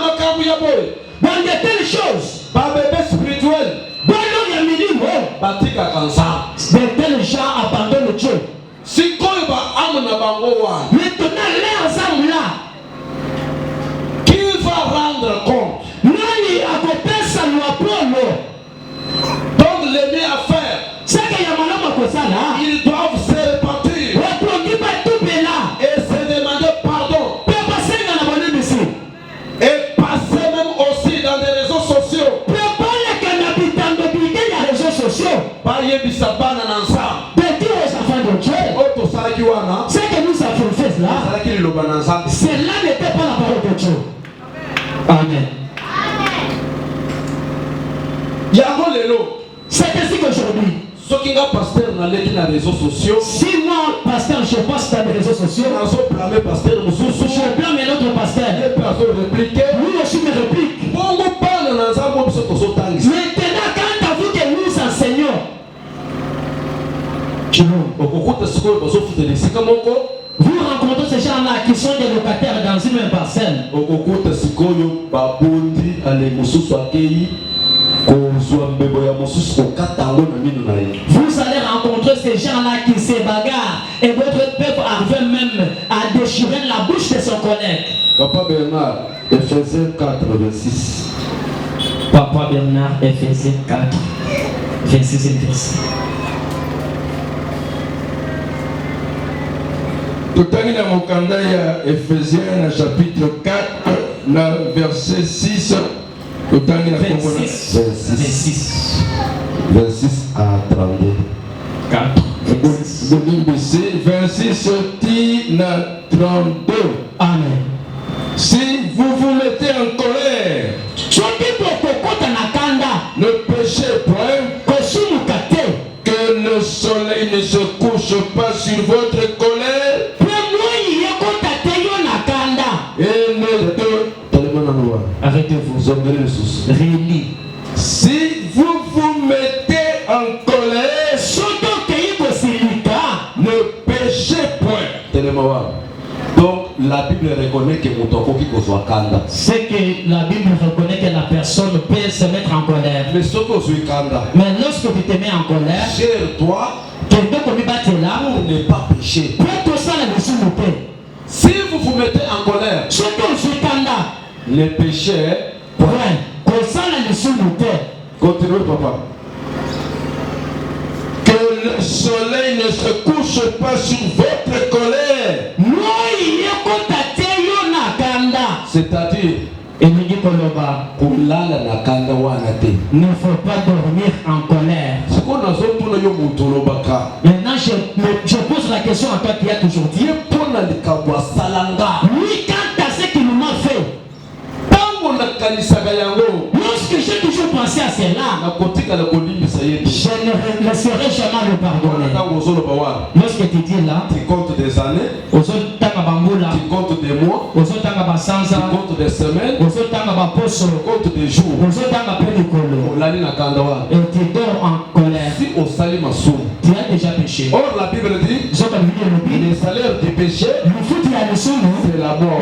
de telles choses, Pas bébé spirituel. Batika kansa. de tels gens abandonnent Dieu. Si quoi va amener bango wa? Maintenant, leurs âmes là, Qui va rendre compte? nani akopesa lwapolo. Donc les miens à faire, Saka ya malama kosala, ils doivent se répartir wapongi batubela, et se demander pardon. pe basenga na bonimisi, Et passer même aussi dans les réseaux sociaux. pe baleka na bitambo bide ya réseaux sociaux. Pas yebisa bana na nzambe. Cela n'était pas la parole de Dieu. Amen. C'est ainsi qu'aujourd'hui, si moi, pasteur, je passe dans les réseaux sociaux, je blâme notre pasteur. Lui aussi me réplique. Maintenant, quand à vous que nous enseignons, vous rencontrez ces gens-là qui sont des locataires dans une même parcelle. Vous allez rencontrer ces gens-là qui se bagarrent et d'autres peuvent arriver même à déchirer la bouche de son collègue. Papa Bernard, Ephésiens 4, 26. Papa Bernard, Ephésiens 4, 26 et 26. Totangina Mokanda ya Ephésiens chapitre 4, verset 6. 26 à 32. 4. 26 à 32. Amen. Si vous vous mettez en colère, ne péchez point, que le soleil ne se couche pas sur votre colère, et ne arrêtez-vous. Réunis. Si vous vous mettez en colère, ne péchez point. Donc la Bible reconnaît que c'est que la Bible reconnaît que la personne peut se mettre en colère. Mais lorsque tu te mets en colère, gère-toi pour ne pas pécher. Si vous vous mettez en colère, les péchés, continuez papa. Que le soleil ne se couche pas sur votre colère. C'est-à-dire, il ne faut pas dormir en colère. Maintenant, je pose la question à toi qui a toujours dit. Oui, quant à ce qu'il m'a fait, lorsque j'ai toujours pensé à cela, je ne laisserai jamais le pardonner. Lorsque tu dis là, tu comptes des années, tu comptes des mois, tu comptes des semaines, tu comptes des jours. Et tu dors en colère. Si au salut tu as déjà péché. Or la Bible dit, le salaire du péché, c'est la mort.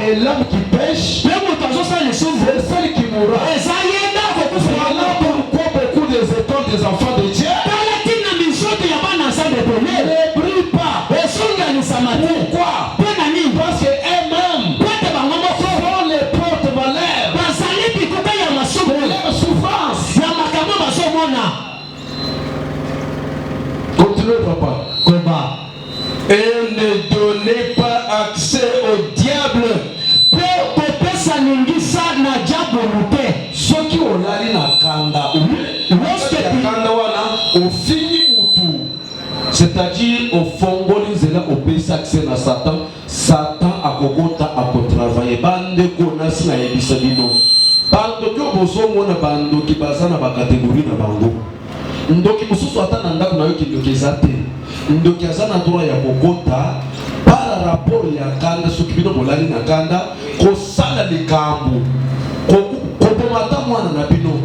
Et l'homme qui pêche, c'est celle qui mourra. Voilà pourquoi beaucoup des étoiles des enfants de Dieu ne brillent pas. Pourquoi? Parce qu'elles-mêmes sont les porte-malheurs de leur souffrance. Continuez papa. Et ne donnez pas accès au diable. Ceux qui ont l'ali na kanda, c'est-à-dire au fongoli zela au pays accès na Satan, Satan a kokota a travailler bande konasi na yebisa bino. Bando kyo boso mona bando ki bazana ba catégorie na bango. Ndoki mususu atana ndako na yo ki ndoki zate. Ndoki azana droit ya kokota par rapport ya kanda soki bino bolali na kanda ko sala likambo. Kopomata mwana na bino.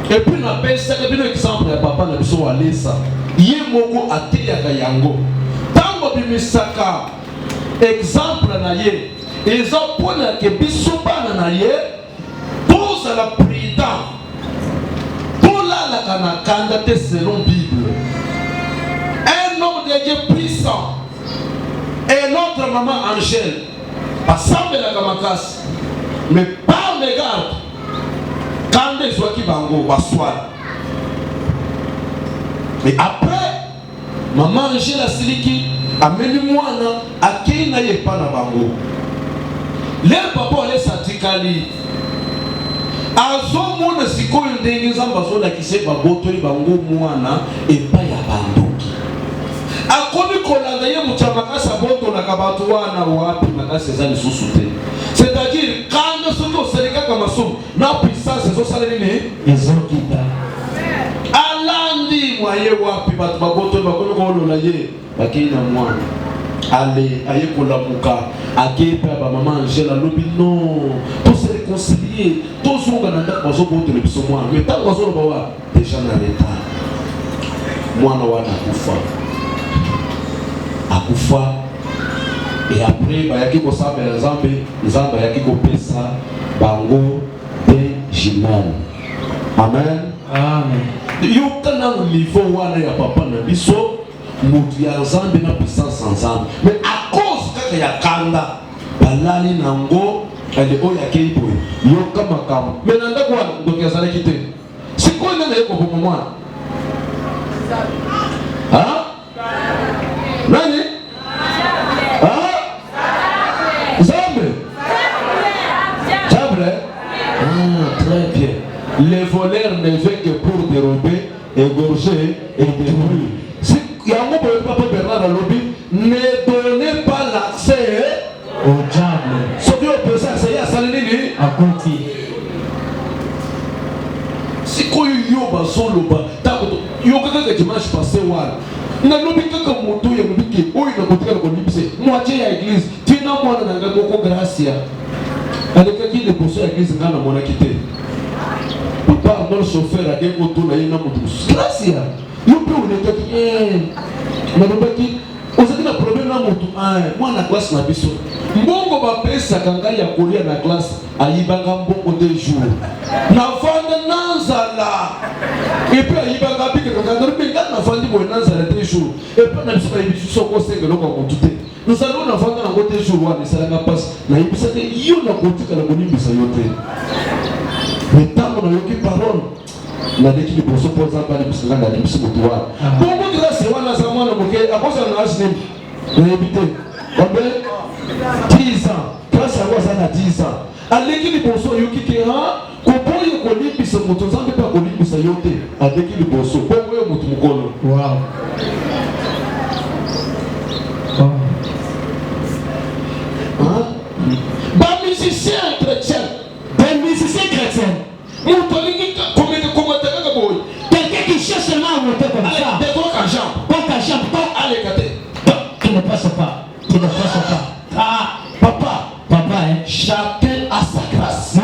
Et puis na pesa que bino exemple ya papa na biso walesa. Ye moko ateyaka yango. Tango bimisaka exemple na ye. Eza pona ke biso bana na ye pose la prudence. Pola la kana kanda te selon Bible. Un homme de Dieu puissant. Et notre maman Angèle. Assemble la kamakas. Mais par mes gardes, quand les sois qui bango bassoir. Mais après, maman Angèle Siliki amène moi à qui n'a pas na bango. Les papa les satikali. Azo mona siko ndenge nzamba zo la kise ba botori bango mwana et pas ya bandoki. Akomi kolanda ye muchamaka saboto na bato wana wapi makasi ezali lisusu te. C'est-à-dire quand soki osalekaka masumu na puissance ezosala nini ezokita alandi mwaye wapi bato bakoto bakomi koolola ye bakei na mwana ale aye kolamuka akepe ya bamama Angèle alobi non tose réconcilier tozonga na ndako bazobotela biso mwana mais ntango bazoloba wa déjà na retard mwana wana akufa et après bayaki kosambela nzambe ayaki kopesa bango te jumelle. Amen. Yoka na niveau wana ya papa na biso mutu ya nzambe na puissance nzambe mais à cause kaka ya kanda balali nango ale oyo akei boye yoka makambo mais na ndako wana ndoki azalaki te sikoyo nde naye koboma mwana nani Zambe Diable. Très bien. Les voleurs ne viennent que pour dérober, égorger et détruire. Si Yango Papa Bernard Alobi, ne donnez pas l'accès au diable. Ce qui est pesé, c'est à Salinini. À Conti. Si quoi yoba solo ba, yoga que dimanche passé wala. Na lobi kaka moto ya lobi ke oyo na kotika ko libise moitié ya église tina mwana na ngako ko gracia aleka ki de poso ya église ngana mona kité papa mon chauffeur a ke ko to na yena moto gracia yo pe on est que na lobi ozaki na problème na moto mwana classe na biso mbongo ba pesa kanga ya kolia na classe ayibanga mbongo de jour na vanda nanzala et puis ayibanga bika kanga na na vandi mo nanzala de jour et puis na biso ba biso soko sengelo ko motuté nous allons na vanda na côté jour wa ça la passe na yibisa te yo na kotika na konimbisa yote mais tango na yoki parole na deki li boso pour ça bali bisanga na biso motuwa bongo grâce wana za mwana moke akosa na asne na ebité combien 10 ans grâce à quoi ça na 10 ans aleki li boso yoki ke ha ko boye ko limbisa moto nzambe pa ko limbisa yote aleki li boso bongo yo moto mukolo wow ba musicien chrétien quelqu'un qui cherche seulement à monter comme ça. Pas qu'à jambe, pas allez, tu ne passes pas. Tu ne passes pas. Papa, chacun a sa grâce. Et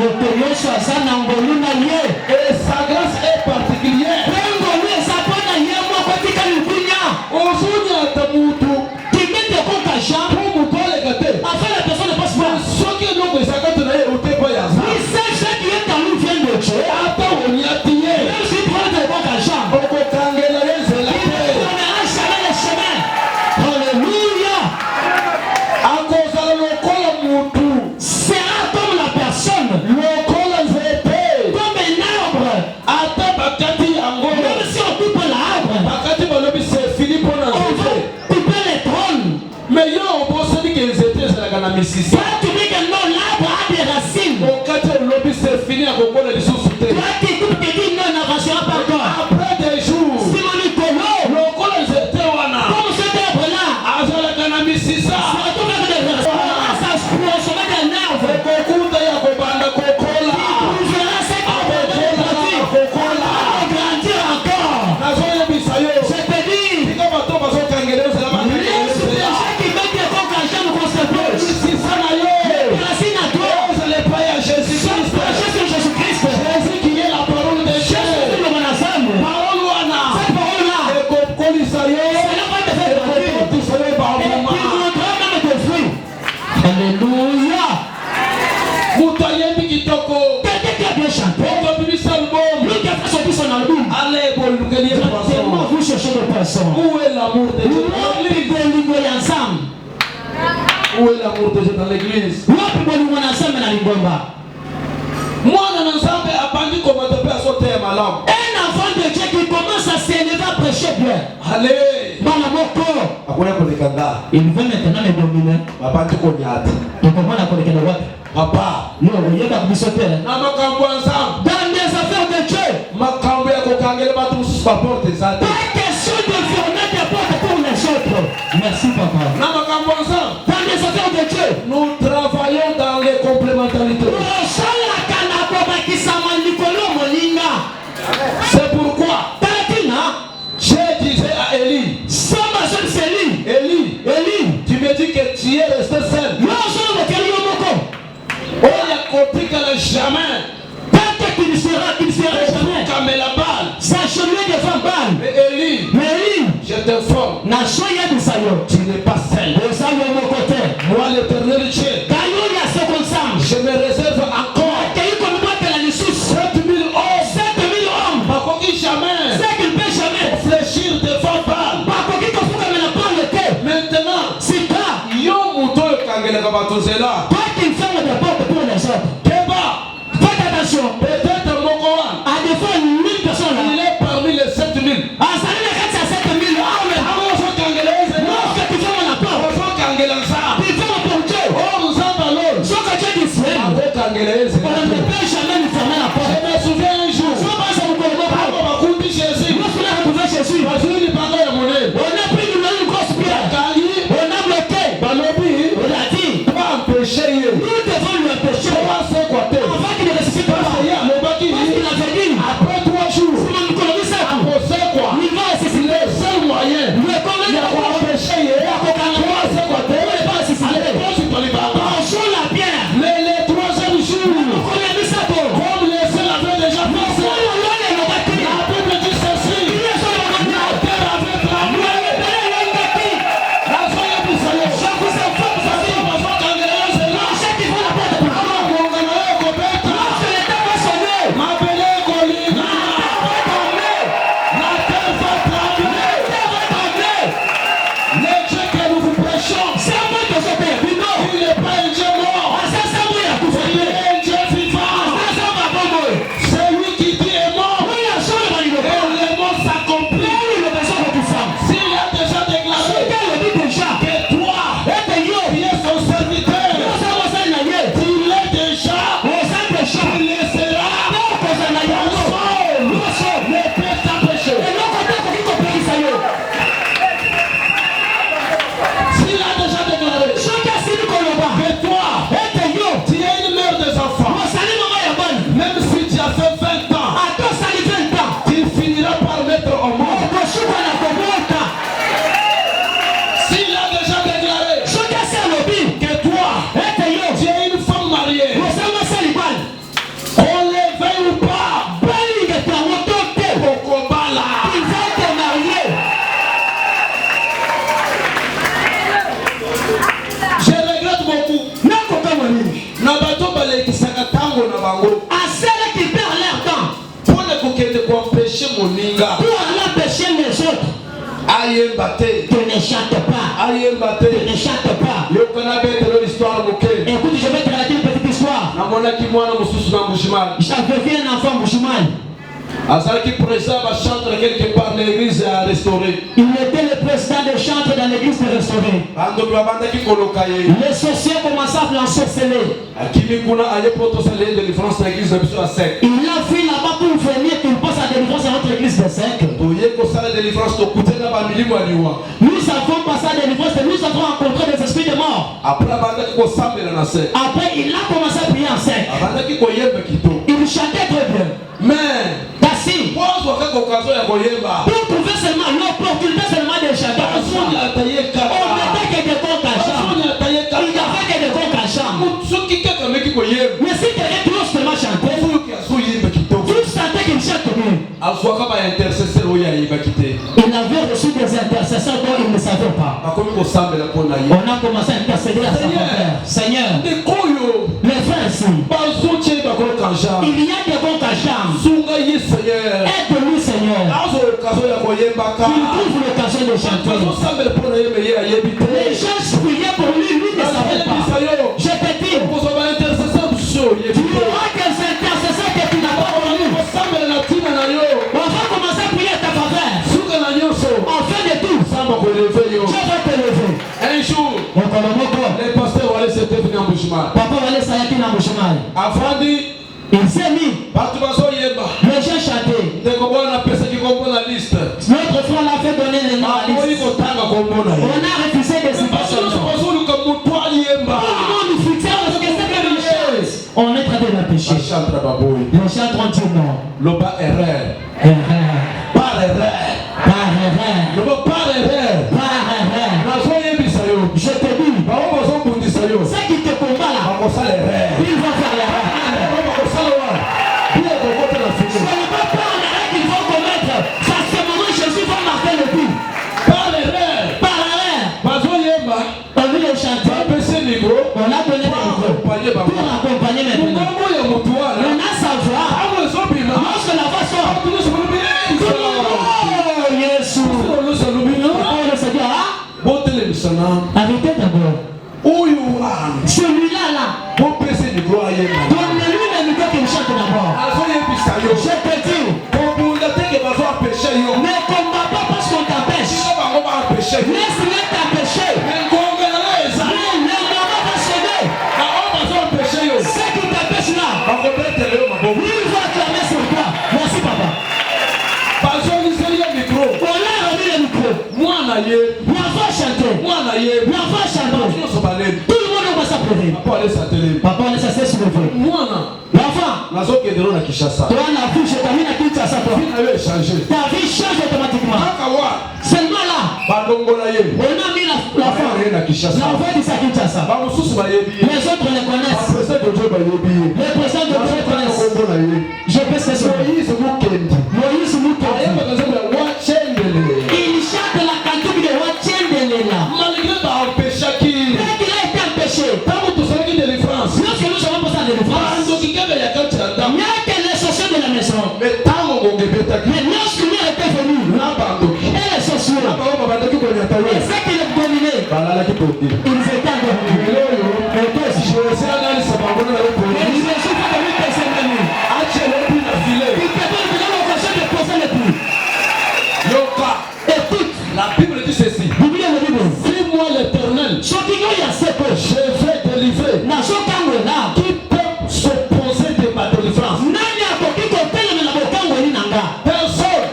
sa grâce est particulière. Tu mets tes comptes à jambe. Afin la personne ne passe pas. Oui, c'est ce qui est en nous vient de Dieu. Même si tu prends tes comptes à jambe. Tu dis que non, l'arbre a des racines. Toi qui écoutes, tu dis non, n'avancera pas encore. Après des jours, si mon Nicolo, comme cet arbre-là, se retrouve avec des racines. Ça se trouve au sommet d'un arbre. Il trouvera cette arbre pour grandir encore. Je te dis, laisse les gens qui mettent des coques à jambe qu'on se bouge. Racine à toi. Jésus-Christ. Jésus qui est la parole de Dieu. Jésus le monazame. Cette parole-là. Cela va te faire grandir. Et tu voudras même te fruits. Alléluia. Quelqu'un qui a bien chanté. Lui qui a fait son album. Tellement vous cherchez des personnes. Où est l'amour de Dieu dans l'église? Où est l'amour de Dieu dans l'église? Un enfant de Dieu qui commence à s'élever à prêcher bien. Allez. Il veut maintenant les dominer. Donc comment on a connecté le roi? Papa. Non, il y a dans des affaires de Dieu. Pas question de fermer des portes pour les autres. Merci papa. Dans Jamais. Tant que tu ne seras jamais. Comme la balle. Ça chemin devant balle. Mais Élie, je t'informe. Tu n'es pas seul. Moi, l'Éternel Dieu, je me réserve encore 7000 hommes. Pas qu'on jamais fléchir devant balle. Maintenant, yo muto kangelaka bato nzela. Keba. Peut-être moko wana. Il est parmi les 7000. Je me souviens un jour, Jésus, on a dit, pas empêcher, nous devons lui empêcher. Après 3 jours, il va essayer le seul moyen. Il a empêché, les 3e jour, comme les seuls avaient déjà fait ça, la Bible dit ceci, la terre avait tremblé. Pour l'empêcher les autres. Tu ne chantes pas. Tu ne chantes pas. Écoute, je vais te raconter une petite histoire. J'avais vu un enfant Bouchimal. Azalaki président va chanter quelque part l'église à restaurer. Il était le président de chantre dans l'église de restaurer. Les sorciers commençaient à l'ensorceler. Il a fui là-bas pour venir qu'il passe à délivrance à notre église de sec. Nous avons passé à délivrance et nous avons rencontré des esprits de mort. Après, il a commencé à prier en sec. Il chantait très bien. Mais pour trouver seulement l'opportunité seulement de chanter. On mettait que des bons cachants. Il n'y avait que des bons cachants. Mais si quelqu'un doit seulement chanter, vous sentez qu'il chante bien. Il avait reçu des intercesseurs dont il ne savait pas. On a commencé à intercéder à sa frère. Seigneur, les frères ici, il y a des bons cachants. Aide-nous, Seigneur. Il trouve l'occasion de chanter. Les gens priaient pour lui, lui ne savait pas. Je te dis, tu auras des intercesseurs que tu n'as pas connus. On va commencer à prier à ta faveur. On fait de tout. Je vais te lever. Un jour, les pasteurs vont aller se tenir en Bouchimal. Papa va aller s'arrêter en Bouchimal. Avant dit, il s'est mis. Les gens chantaient. Notre frère l'a fait donner les noms à la liste. On a refusé des situations. On est en train de l'empêcher. Les chantres ont dit non. Loba erreur. Par erreur. Je te dis, ceux qui te combattent là, ils vont faire l'erreur. sa voix, lorsque la voix sort, tout le monde, oh Jésus, oh le Seigneur, arrêtez d'abord. Celui-là, donne-lui le micro qu'il chante d'abord. Je te dis, ne combat pas parce qu'on t'empêche. Laisse-le t'empêcher. Mais le moment va sonner. Ce qui t'empêche là, lui va clamer sur toi. Merci papa. On a remis le micro. L'enfant chanter. L'enfant chanter. Tout le monde va s'applaudir. Papa laisse ça se lever. L'enfant. Toi la vie, je termine à Kinshasa. Ta vie change automatiquement. Seulement là, on a mis l'enfant. L'enfant dit ça à Kinshasa. Les autres les connaissent. Les présidents de Dieu connaissent. Je peux se sauver. Moïse Mukendi. Il chante la cantique de Wachendelela. Malgré qu'il a été empêché. Lorsque nous avons posé la délivrance, il n'y a que les sorciers de la maison. Mais lorsque nous était venu, et les sorciers, et ceux qui les dominaient, ils étaient endormis. La Bible dit ceci. Suis-moi l'Éternel. Je vais délivrer. Qui peut s'opposer de ma délivrance? Personne.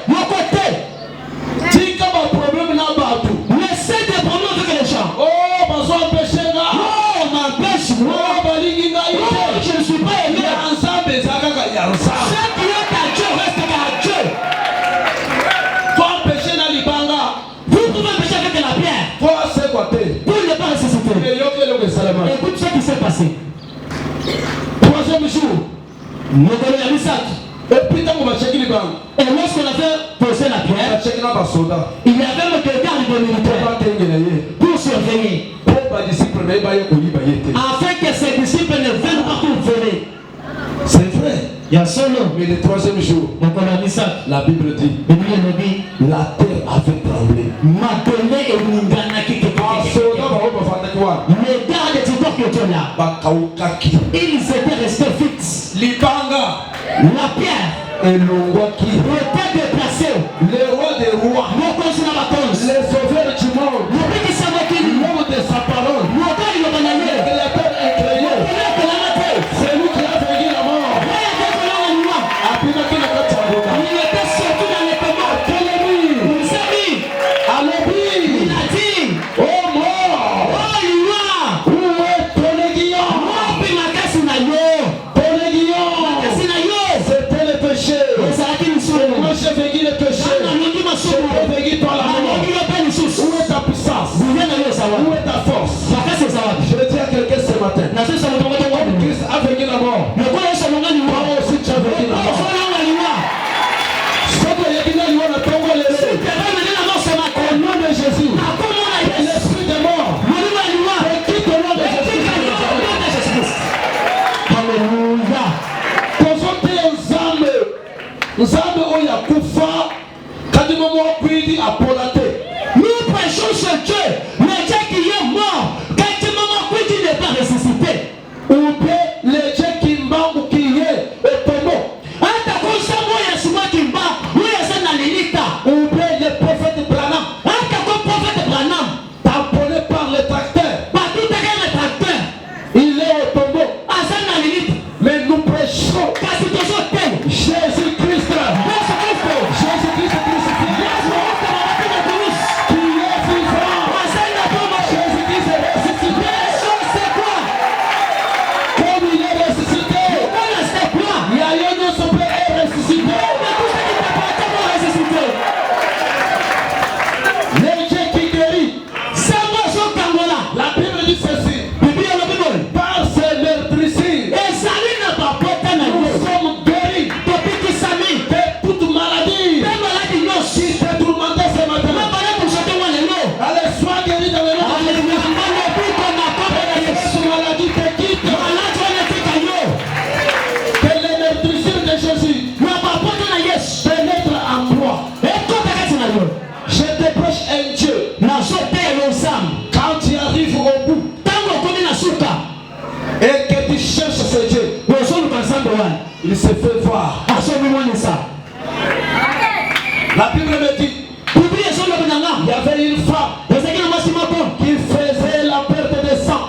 Dis que mon problème n'a pas tout. Laissez des problèmes avec les gens. Oh, besoin de péché là. Oh, m'empêche-moi. Je ne suis pas aimé. Ensemble, ça va Ce qui est à Dieu reste à Dieu. toi péché dans l'Ibanga. Vous pouvez pécher avec la pierre. Toi c'est quoi t'es? Pour ne pas ressusciter. Écoute ce qui s'est passé. Troisième jour. Et puis tant qu'on va checker les banques. Et lorsqu'on a fait poser la pierre, il y avait le garde de militaire pour surveiller. Afin que ses disciples ne viennent pas pour voler. C'est vrai. Il y a son nom. Mais le troisième jour, la Bible dit, la terre avait tremblé. Les gardes du corps qui étaient là, ils étaient restés fixes. Libanga, La pierre et le roi qui, était déplacée. le roi des rois, les sauveurs du monde, l'homme de sa parole, le créateur incréé, c'est lui qui a vaincu la mort. Il était sorti dans les commandes. Il a dit, Oh mort, oh Loi, où est ton aiguillon? C'était le péché. Moi j'ai vaincu le péché. J'ai vaincu par la mort. Où est ta puissance? Où est ta force? Je le dis à quelqu'un ce matin. Christ a vaincu la mort. Moi aussi tu as vaincu la mort. Au nom de Jésus, l'esprit de mort, quitte au nom de Jésus. Alléluia. Tozote nzambe oyo akufa kadi momo akwidi apola te. Nous prêchons ce Dieu, le Dieu qui est mort, quand maman Kwiti n'est pas ressuscité. Ou bien le Dieu qui mbangu qui est etombo. Ata kosa moya suma kimba, moya sana lilita. Ou bien le prophète Branham Ata ko prophète Branham, tamponné par le tracteur. partout à le tracteur, Il est au tombeau. asana lilita. Mais nous prêchons Kasi tozo ten. Jésus-Christ. Yesu Kristo. Jésus-Christ crucifié. Yesu Kristo. vais voir. La Bible me dit, il y avait une femme qui faisait la perte de sang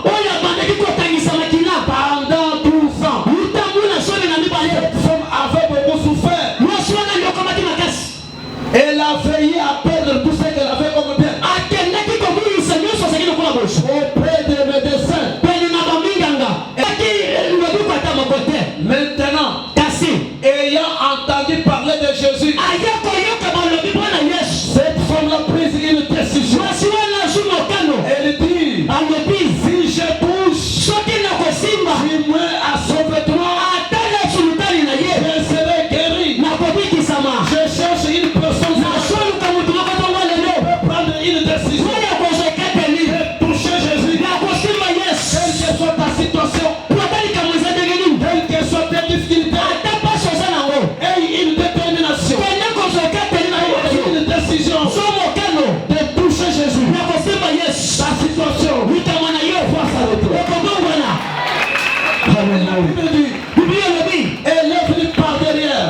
pendant 12 ans. Cette femme avait beaucoup souffert. Elle a veillé à perdre tout ce qu'elle avait comme bien auprès des médecins. Maintenant, ayant entendu parler de Jésus, cette femme a pris une décision. Elle dit, si je touche, si moi à sauver-toi, je serai guéri. Je cherche une personne qui peut prendre une décision de toucher Jésus. Quelle que soit ta situation, quelle que soit tes difficultés, aie une détermination, une décision de toucher Jésus. Ta situation va s'arrêter. La Bible dit, elle est venue par derrière.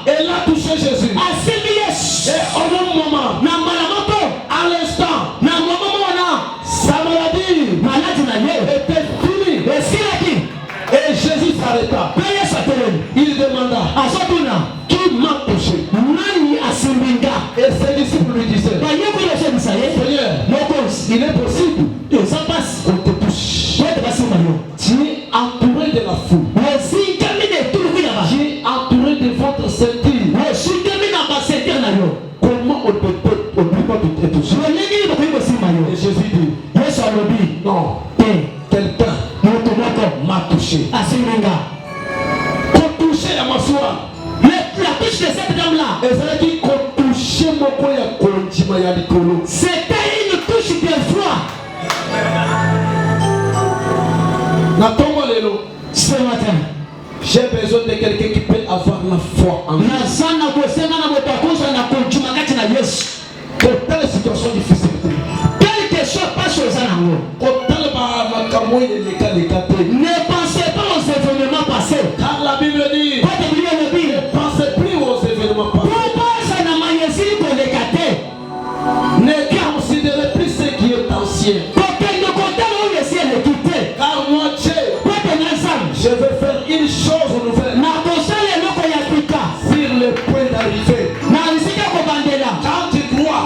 Elle a touché Jésus. Et au même moment, à l'instant, sa maladie était finie. Et Jésus s'arrêta. Il demanda, qui m'a touché? Et ses disciples lui disaient, Seigneur, il est possible qu'on te touche. Tu es entouré de la foule. Tu es entouré de votre ceinture. Comment on peut pas te toucher? Et Jésus dit, non, quelqu'un m'a touché. Qu'on toucher à ma foi. La touche de cette dame-là, c'était une touche de foi. Ce matin, j'ai besoin de quelqu'un qui peut avoir la foi en lui. Pour telle situation difficile, quelle que soit pas chose à ne pensez pas aux événements passés. car la Bible dit, ne pensez plus aux événements passés. Ne considérez plus ce qui est ancien. Car moi, Dieu, je vais faire une chose nouvelle sur le point d'arriver. Quand tu crois,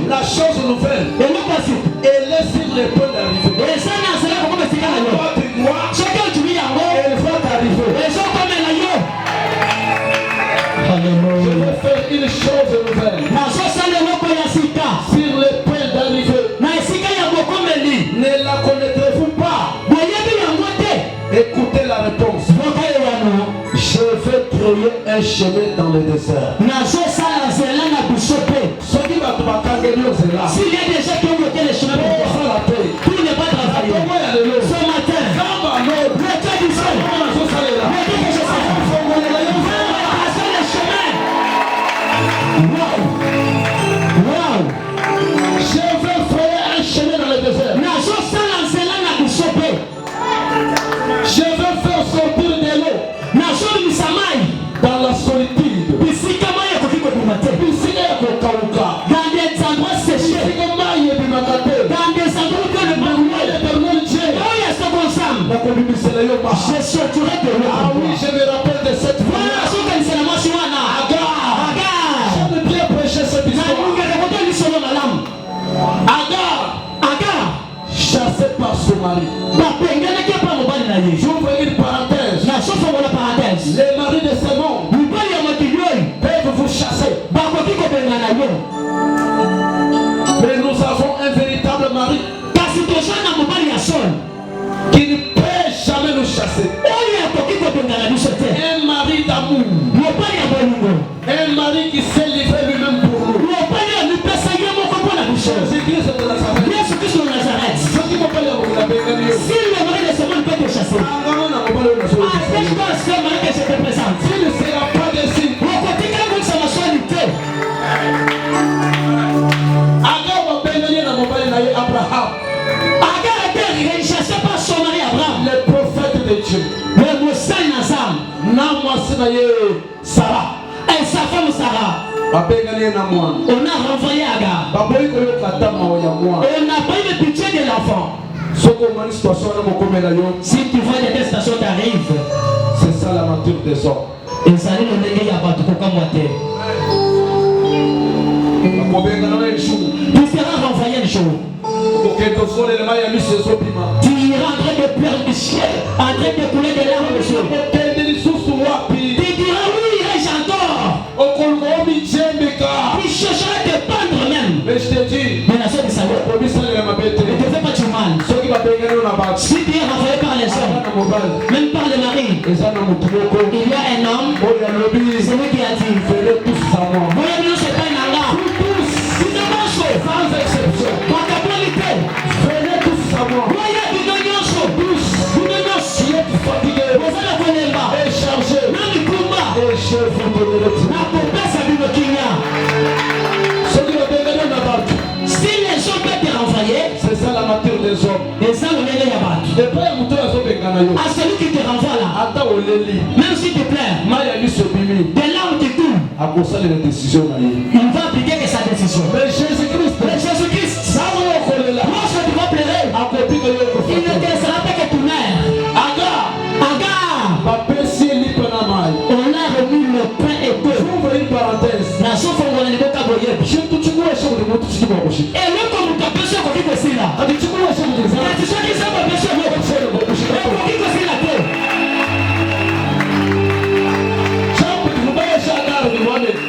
la chose nouvelle, elle est sur le point d'arriver. Quand tu crois, elle va t'arriver. Je vais faire une chose nouvelle sur le point d'arriver. Ne la connaîtrez-vous pas? Écoutez la réponse. Je vais créer un chemin dans le désert. S'il y a des gens qui ont bloqué les chemins pour toi, tout n'est pas travaillé. Ce matin, le Dieu du ciel, le Dieu que je sais, le chemin. Wow. Je vais faire un chemin dans le désert. Je vais faire sortir de l'eau dans la solitude. Dans des endroits séchés, dans des endroits que le je sortirai de l'eau. Ah oui, je me rappelle de cette fois. J'aime bien prêcher cette histoire. Agar, chassé par son mari. J'ouvre une parenthèse. Les maris de ce monde peuvent vous chasser. Mais nous avons un véritable mari qui ne peut jamais nous chasser. Un mari d'amour. Un mari qui s'est livré lui-même pour nous. Jésus-Christ de Nazareth. Ceux qui m'appellent la Bénédiction. Si le mari de ce monde peut te chasser, que je te présente. S'il ne sera pas de signe. Abraham. Agar était chassé par son mari Abraham. Le prophète de Dieu. Le Moussa Sarah. Et sa femme Sarah. On a renvoyé Agar. On n'a pas eu de pitié de l'enfant. Si tu vois des testations t'arrivent, c'est ça la nature des hommes. Et ça lui donne des abattus comme moi. Tu seras renvoyé un jour. Tu iras en train de pleurer du ciel, en train de couler des larmes de joie. Tu diras oui, j'adore. Tu chercheras de pendre même. Mais je te dis, mais la soeur de savoir, ne te fais pas du mal. Si tu es renvoyé par les hommes, même par le mari, il y a un homme, c'est lui qui a dit, voyez, nous c'est pas un Allah. Tout le monde fait, sans exception. Dans ta qualité, venez tous savoir. Voyez, nous donnons chaud, tous. Nous donnons si vous êtes fatigué, vous allez venir là, et chargé, même le combat, et je vous donnerai tout. La poupée, ça dit le Kenya. Si les gens peuvent te renvoyer, c'est ça la nature des hommes. Et ça, on est là, à celui qui te renvoie là, même s'il te plaît, de là où tu tournes, il va appliquer que sa décision. Mais Jésus-Christ, lorsque tu vas pleurer, il ne te laissera pas que tu meurs. Agar, on a remis le pain et peu. La souffre, on a les deux caboyers. Et le comme tu as besoin de vivre aussi là. Tu sais qui ça va besoin de vivre aussi là.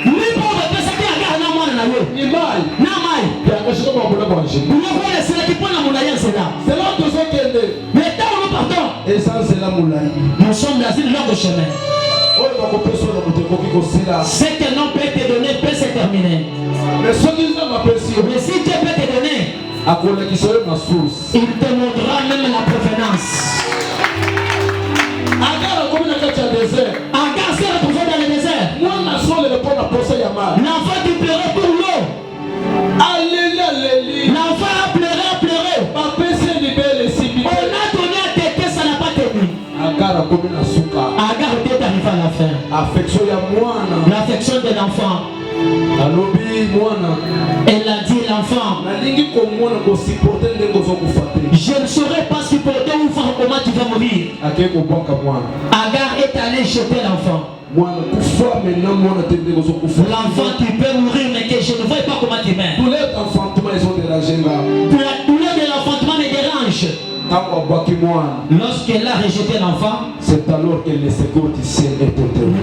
Lui pour me penser qu'il y a un gars dans la rue. Il maille. Mais tant nous partons, nous sommes dans une longue chemin. Ce que l'on peut te donner peut se terminer. Mais si Dieu peut te donner, il te montrera même la provenance. Agar s'est retrouvé dans le désert. L'enfant qui pleurait pour l'eau. L'enfant a pleuré. On a donné à téter, ça n'a pas tenu. Agar était arrivé à la fin. L'affection de l'enfant. Elle a dit l'enfant, je ne saurais pas supporter ou voir comment tu vas mourir. Agar est allé jeter l'enfant. L'enfant qui peut mourir mais que je ne vois pas comment tu meurs. La douleur de l'enfantement me dérange. Lorsqu'elle a rejeté l'enfant, c'est alors que le secours du ciel est intervenu.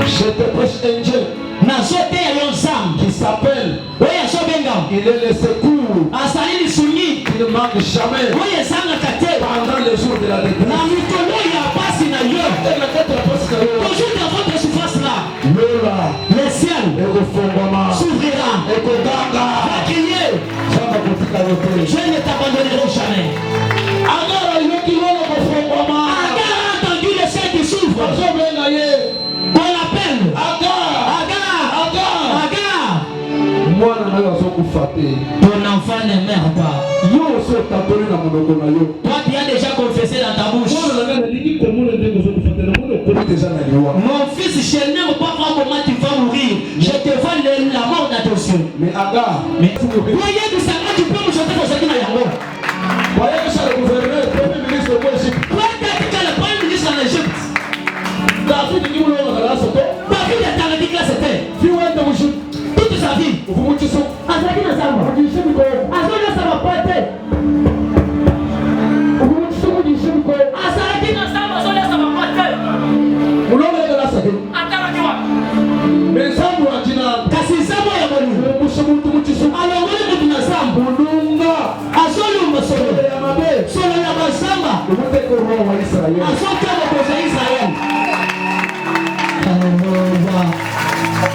Je te prêche un Dieu qui s'appelle, il est le secours, qui ne manque jamais pendant les jours de la détresse. Le ciel s'ouvrira. Je ne t'abandonnerai jamais. Agar a entendu le ciel qui s'ouvre. On l'appelle Agar. Ton enfant ne meurt pas. Toi tu as déjà confessé dans ta bouche. Mon fils, je n'aime pas voir comment tu vas mourir. Je te vends la mort dans tes yeux. Mais Agar, voyez du savant, tu peux me chanter pour ce qui m'a yango. Voyez que c'est le gouverneur, le premier ministre de l'Égypte. Toi, tu as dit que le premier ministre en Égypte. David est en dit que là c'était. Toute sa vie. Azaki na samba. Azaki na samba pote. Azaki na samba zola samba pote. Mulonga de la sake. Atala kiwa. Mais sambo ajina. Kasi sambo ya bonu. Alors wale mtu na samba. Mulunga. Azolu masolo ya mabe. Solo ya masamba. Umute ko roho wa Israeli. Asoka wa kwa Israeli. Hallelujah.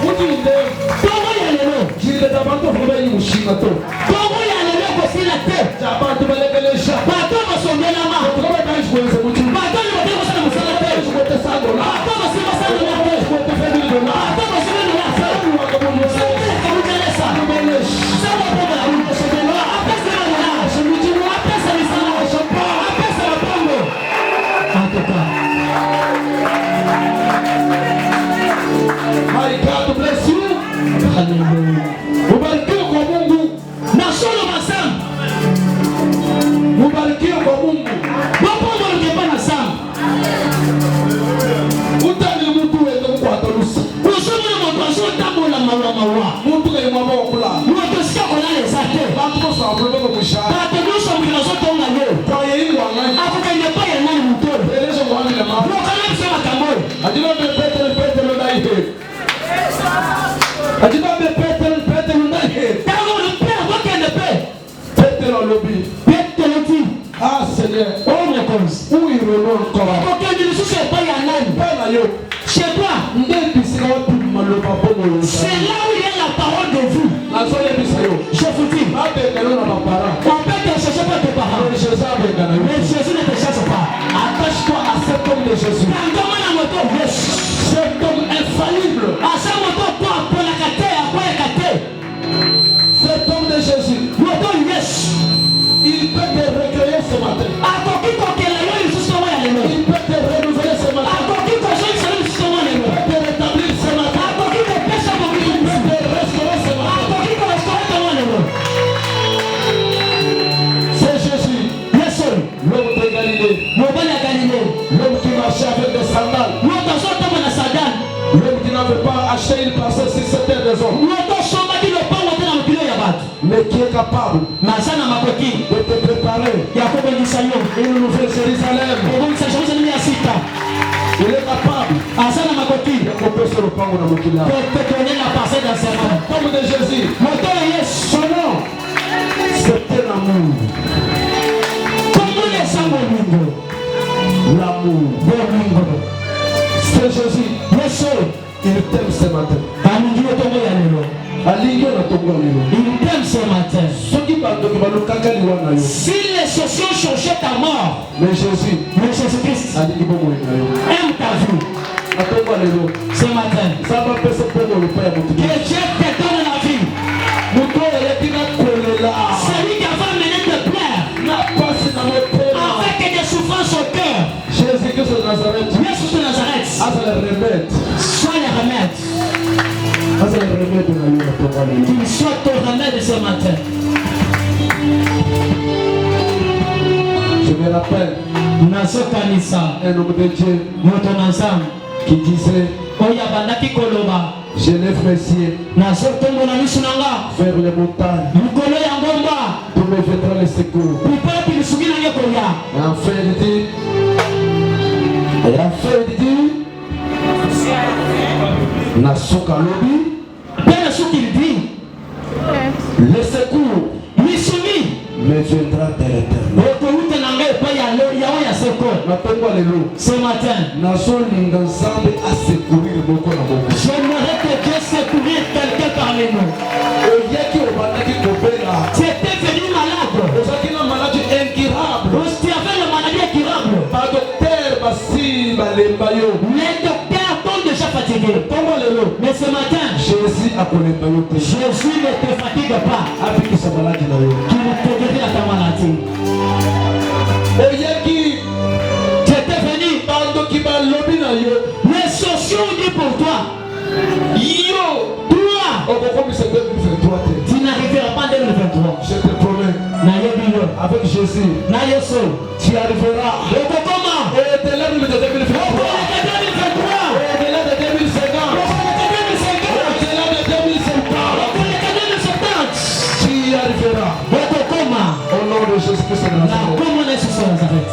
Muti nde. Tomo ya lelo. Jile tabanto fume yi mushinga to. Tomo ya lelo ko sila te. Tabanto belegelesha. Bato masongela ma. Tomo daish kwenze muti. Bato ni bato sana musala te. Kote sando la. Bato masima sana la te. Kote fedili do la. Bato masima ni la te. Wakabumu. Sabele kamujelesa. Kubelesh. Sabo boga. Apesa na la. Apesa ni sana. Apesa la pongo. mokonzi. Où il renoue encore. Kokende lisusu epai ya nani? Bana yo. Chez toi. Ndebisika wapi maloba bomo. C'est là où il y a la parole de vous. Nazolebisa yo. Je vous dis. Abengana na bapara. On peut te chercher par tes parents. Mais Jésus abengana yo. Mais Jésus ne te cherche pas. Attache-toi à cet homme de Jésus. Kangama na moto yes. Cet homme infaillible. Asa moto kwa la kate, kwa ya kate. Cet homme de Jésus. Moto yes. Il peut te recueillir ce matin. Akoki kokela yo lisusu wa ya lelo. Il peut te renouveler ce matin. Akoki koshoni salo lisusu wa lelo. Il peut te rétablir ce matin. Akoki kopesa moto. Il peut te restaurer ce matin. Akoki korestaurer wa lelo. C'est Jésus. Yesu. L'homme de Galilée. Mobali ya Galilée. L'homme qui marchait avec des sandales. Moto azotamba na sandale. L'homme qui n'avait pas acheté une parcelle si c'était des hommes. Moto sombaki lopango te na mokilo ya bato. Mais qui est capable Naza na makoki. de te préparer Ya kobengisa yo. une nouvelle Jérusalem. Kobongisa Jerusalem ya sika. Il est capable Aza na makoki. de couper sur le pango dans mon kila. Peut te donner la parcelle dans ses mains. Comme de Jésus. Moto ya Yesu. Son nom, c'était l'amour. Comment les sangs bolingo? L'amour. Bolingo. C'est Jésus. Yesu. Il t'aime ce matin. Alingi otongo ya lelo. Alingi na tongo lelo. Il t'aime ce matin. Soki bando ki balukaka liwa na yo. Si les sociaux cherchaient ta mort, Mais Jésus, mais Jésus-Christ alingi bomo na yo. aime ta vie Atongo lelo. ce matin. Ça va pesa bomo le paya mutu. Que Dieu te donne la vie. Mutu eleki na kolela. Celui qui va mener te plaire Na pasi na motema. avec des souffrances au cœur. Jésus-Christ de Nazareth. Jésus de Nazareth. Asa le remède. Sois le remède. Asa le remède na yo na tongo lelo. Qu'il soit ton remède ce matin. Je me rappelle Nasokanisa. un homme de Dieu Moto ensemble. qui disait Oya bandaki koloba. je lève mes yeux Nasotombo na misu nanga. vers les montagnes. Mukolo ya ngomba. D'où me viendra le secours. Pipala pilisugi na ngekoya. Et enfin il dit Nasoka lobi. Pena soki dit. Le secours Misumi. me viendra de l'éternel. Okouta na ngai pa ya lo ya oya seko. Natongo lelo. Ce matin. Nazolinga Nzambe a secourir moko na moko. J'aimerais que Dieu secourir quelqu'un parmi nous. Oyeki obandaki kobela. Tu étais venu malade. Ozaki na maladie incurable. Tu avais la maladie incurable. Ba docteur basi balemba yo. Les docteurs sont déjà fatigués. Tongo lelo. Mais ce matin, Jésus akolemba yo te. Jésus ne te fatigue pas. Abikisa maladie na yo. Qui ne te guérit à ta maladie. Oyeki Tu étais venu. bandoki balobi na yo. Les sociaux disent pour toi. Yo. Toi, Okokomisa 2023 te. tu n'arriveras pas en 2023. Je te promets. Nayebi yo. Avec Jésus, Na Yesu. tu arriveras. Okokoma. Et de l'année de 2023. Okoleka 2023. Et de l'année de 2050. Okoleka 2050. Et de l'année de 2050. Okoleka 2070. Tu y arriveras. Okokoma. Au nom de Jésus-Christ de Na Nazareth. komo na Yesu wa Nazareth.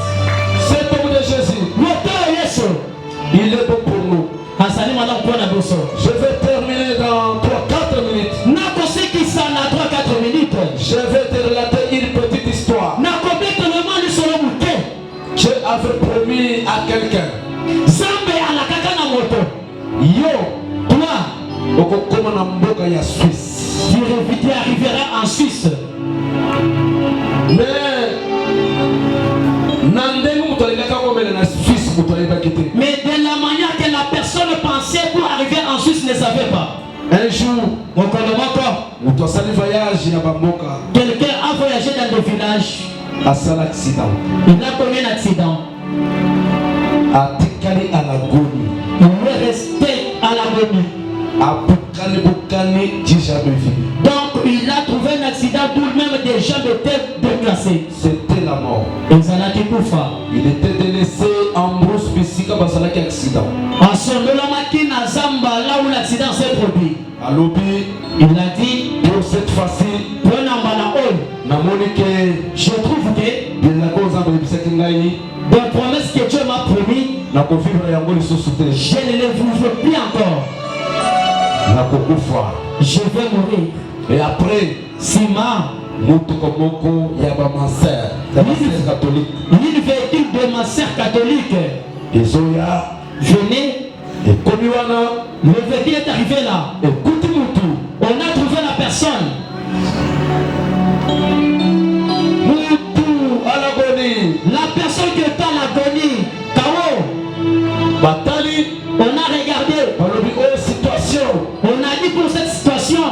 Cet homme de Jésus, Moto Yesu. il est bon pour nous. Asali mwana mpona biso. Je vais terminer dans 3-4 minutes. Nakosekisa na 3-4 minutes. Je vais te relater une petite histoire. Nakobeta lema lisolo muke. Dieu avait promis à quelqu'un. Zambe alakaka na moto. Yo, Toi, okokoma na mboka ya Suisse. tu arriveras en Suisse. Mais na ndenge moto alingaka komela na Suisse moto ayebaki te. Mais de la manière que la personne pensait pour arriver en Suisse ne savait pas. Un jour, moto asali voyage ya bamboka Quelqu'un a voyagé dans des villages. asala accident. Il a connu un accident. Atikali alagoni. Il est resté à l'agonie. Abukani bukani jamais vu. Donc il a trouvé un accident d'où même des gens étaient déplacés. C'était la mort. Il Il était délaissé en brousse bisika basalaki accident. en son na Zamba, là où l'accident s'est produit. Alobi, Il a dit, pour cette fois-ci, namoni ke je trouve que bilako nzambe ebisaki ngai des promesses que Dieu m'a promis, nakovivre yango lisusu te. je ne les vivrai plus encore. Nakokufa. Je vais mourir. Et après, Sima, mutuko moko ya bamaser catholique une véhicule de catholiques. Venez. Le verdict est arrivé là. On a trouvé la personne. La personne qui est à l'agonie. Kao. On a regardé. On a dit pour cette situation.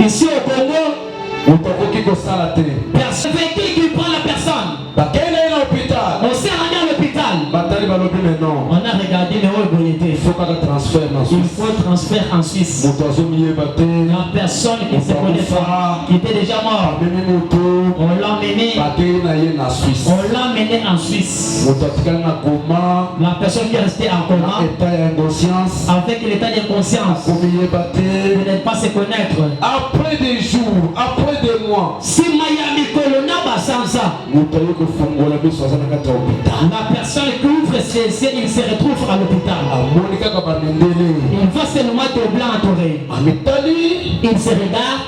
Ici au Congo, personne qui prend la personne. On s'est rendu à l'hôpital. On a regardé mais il faut transfert en Suisse. La personne qui se connaît pas, qui était déjà mort, on l'a mené en Suisse. La personne qui est restée en coma, avec l'état d'inconscience, de ne pas se connaître. Après des jours, après des mois, si Miami Colonna Bassanza, la personne qui ouvre ses yeux, il se retrouve à l'hôpital. Il voit seulement des blancs entourés. Il se regarde.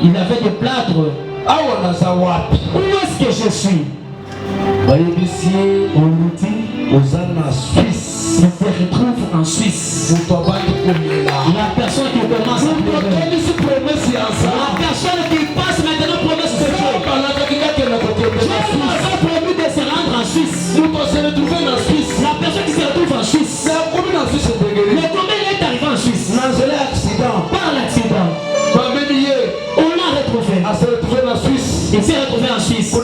Il avait des plâtres. Où est-ce que je suis? On nous dit, il se retrouve en Suisse. La personne qui commence à pleurer. La personne qui passe maintenant promesse de Dieu. Dieu m'a promis de se rendre en Suisse. La personne qui se retrouve en Suisse. Mais comment il est arrivé en Suisse? Par l'accident. On l'a retrouvé. Il s'est retrouvé en Suisse. Là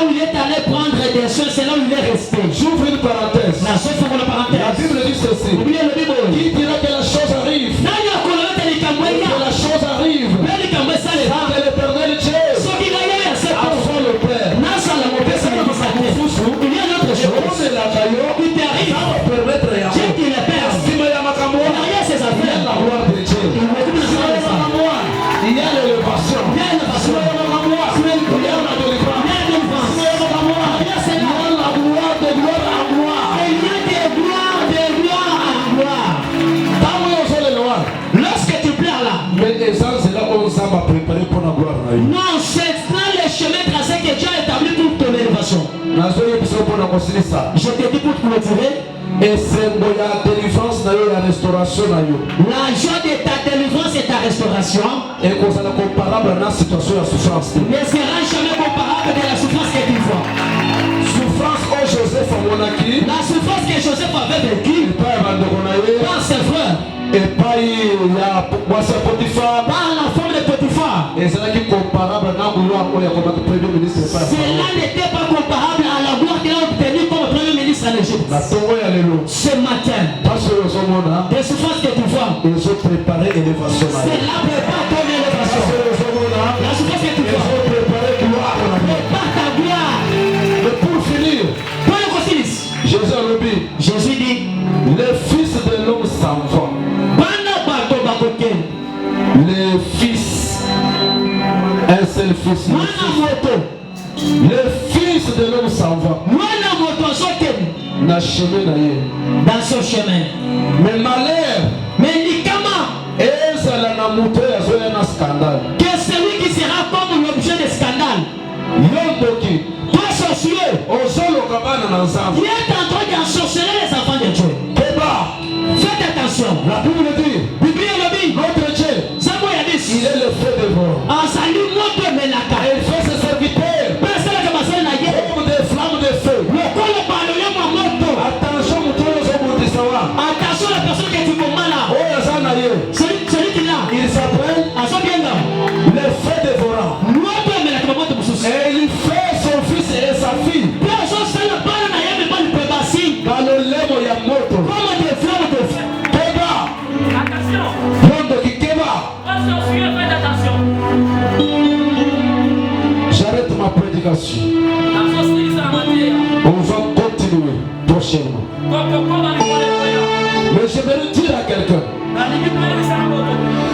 où il est allé prendre des choses, c'est là où il est resté. J'ouvre une parenthèse. La chose pour la parenthèse. La Bible dit ceci. Qui dira que la chose arrive? Que la chose arrive. C'est l'Éternel Dieu. Avant le Père. Il y a une autre chose. Il t'arrive. Dieu qui le Père. Derrière ses affaires. La gloire de Dieu. Il y a l'élévation. Il y a la délivrance. Il y a la gloire de gloire à gloire. Il y a des gloires à gloire. Lorsque tu pleures là. Mais les gens, c'est là où on s'en préparé pour la gloire. Non, c'est là le chemin tracé que Dieu a établi pour ton élévation. Je te dis pour te motiver. Et c'est la délivrance, la restauration. La joie de ta délivrance et ta restauration. Et qu'on soit comparable à la situation de la souffrance. Ne sera jamais comparable de la souffrance que tu vois. Souffrance au Joseph à Monaki. La souffrance que Joseph avait vécue par ses frères. Et pas Potiphar. Par la femme de Potiphar. Et c'est là qui est comparable à la gloire où il y a comme premier ministre. Cela n'était pas comparable à la gloire qu'il a obtenue comme premier ministre en Égypte. Ce matin, des souffrances que tu vois, ils ont préparé l'élévation. Cela prépare ton élévation. La souffrance que tu vois, prépare ta gloire. Mais pour finir, Jésus dit, le Fils de l'homme s'en va. Le Fils, un seul Fils. Le Fils de l'homme s'en va. Dans ce chemin. Mais malheur. Mais Nikama. Que celui qui sera comme l'objet de scandale. Toi sorcier. Qui est en train d'ensorceler les enfants de Dieu. Faites attention. La Bible dit. Notre Dieu. Il est le feu de mort. Il fait ses serviteurs comme des flammes de feu. Attention la personne que tu commandes là. Celui qui l'a. Il s'appelle le feu dévorant. Et il fait son fils et sa fille dans le lemo ya moto. Comme des flammes de feu. Faites attention. J'arrête ma prédication. On va continuer prochainement. Mais j'aimerais dire à quelqu'un,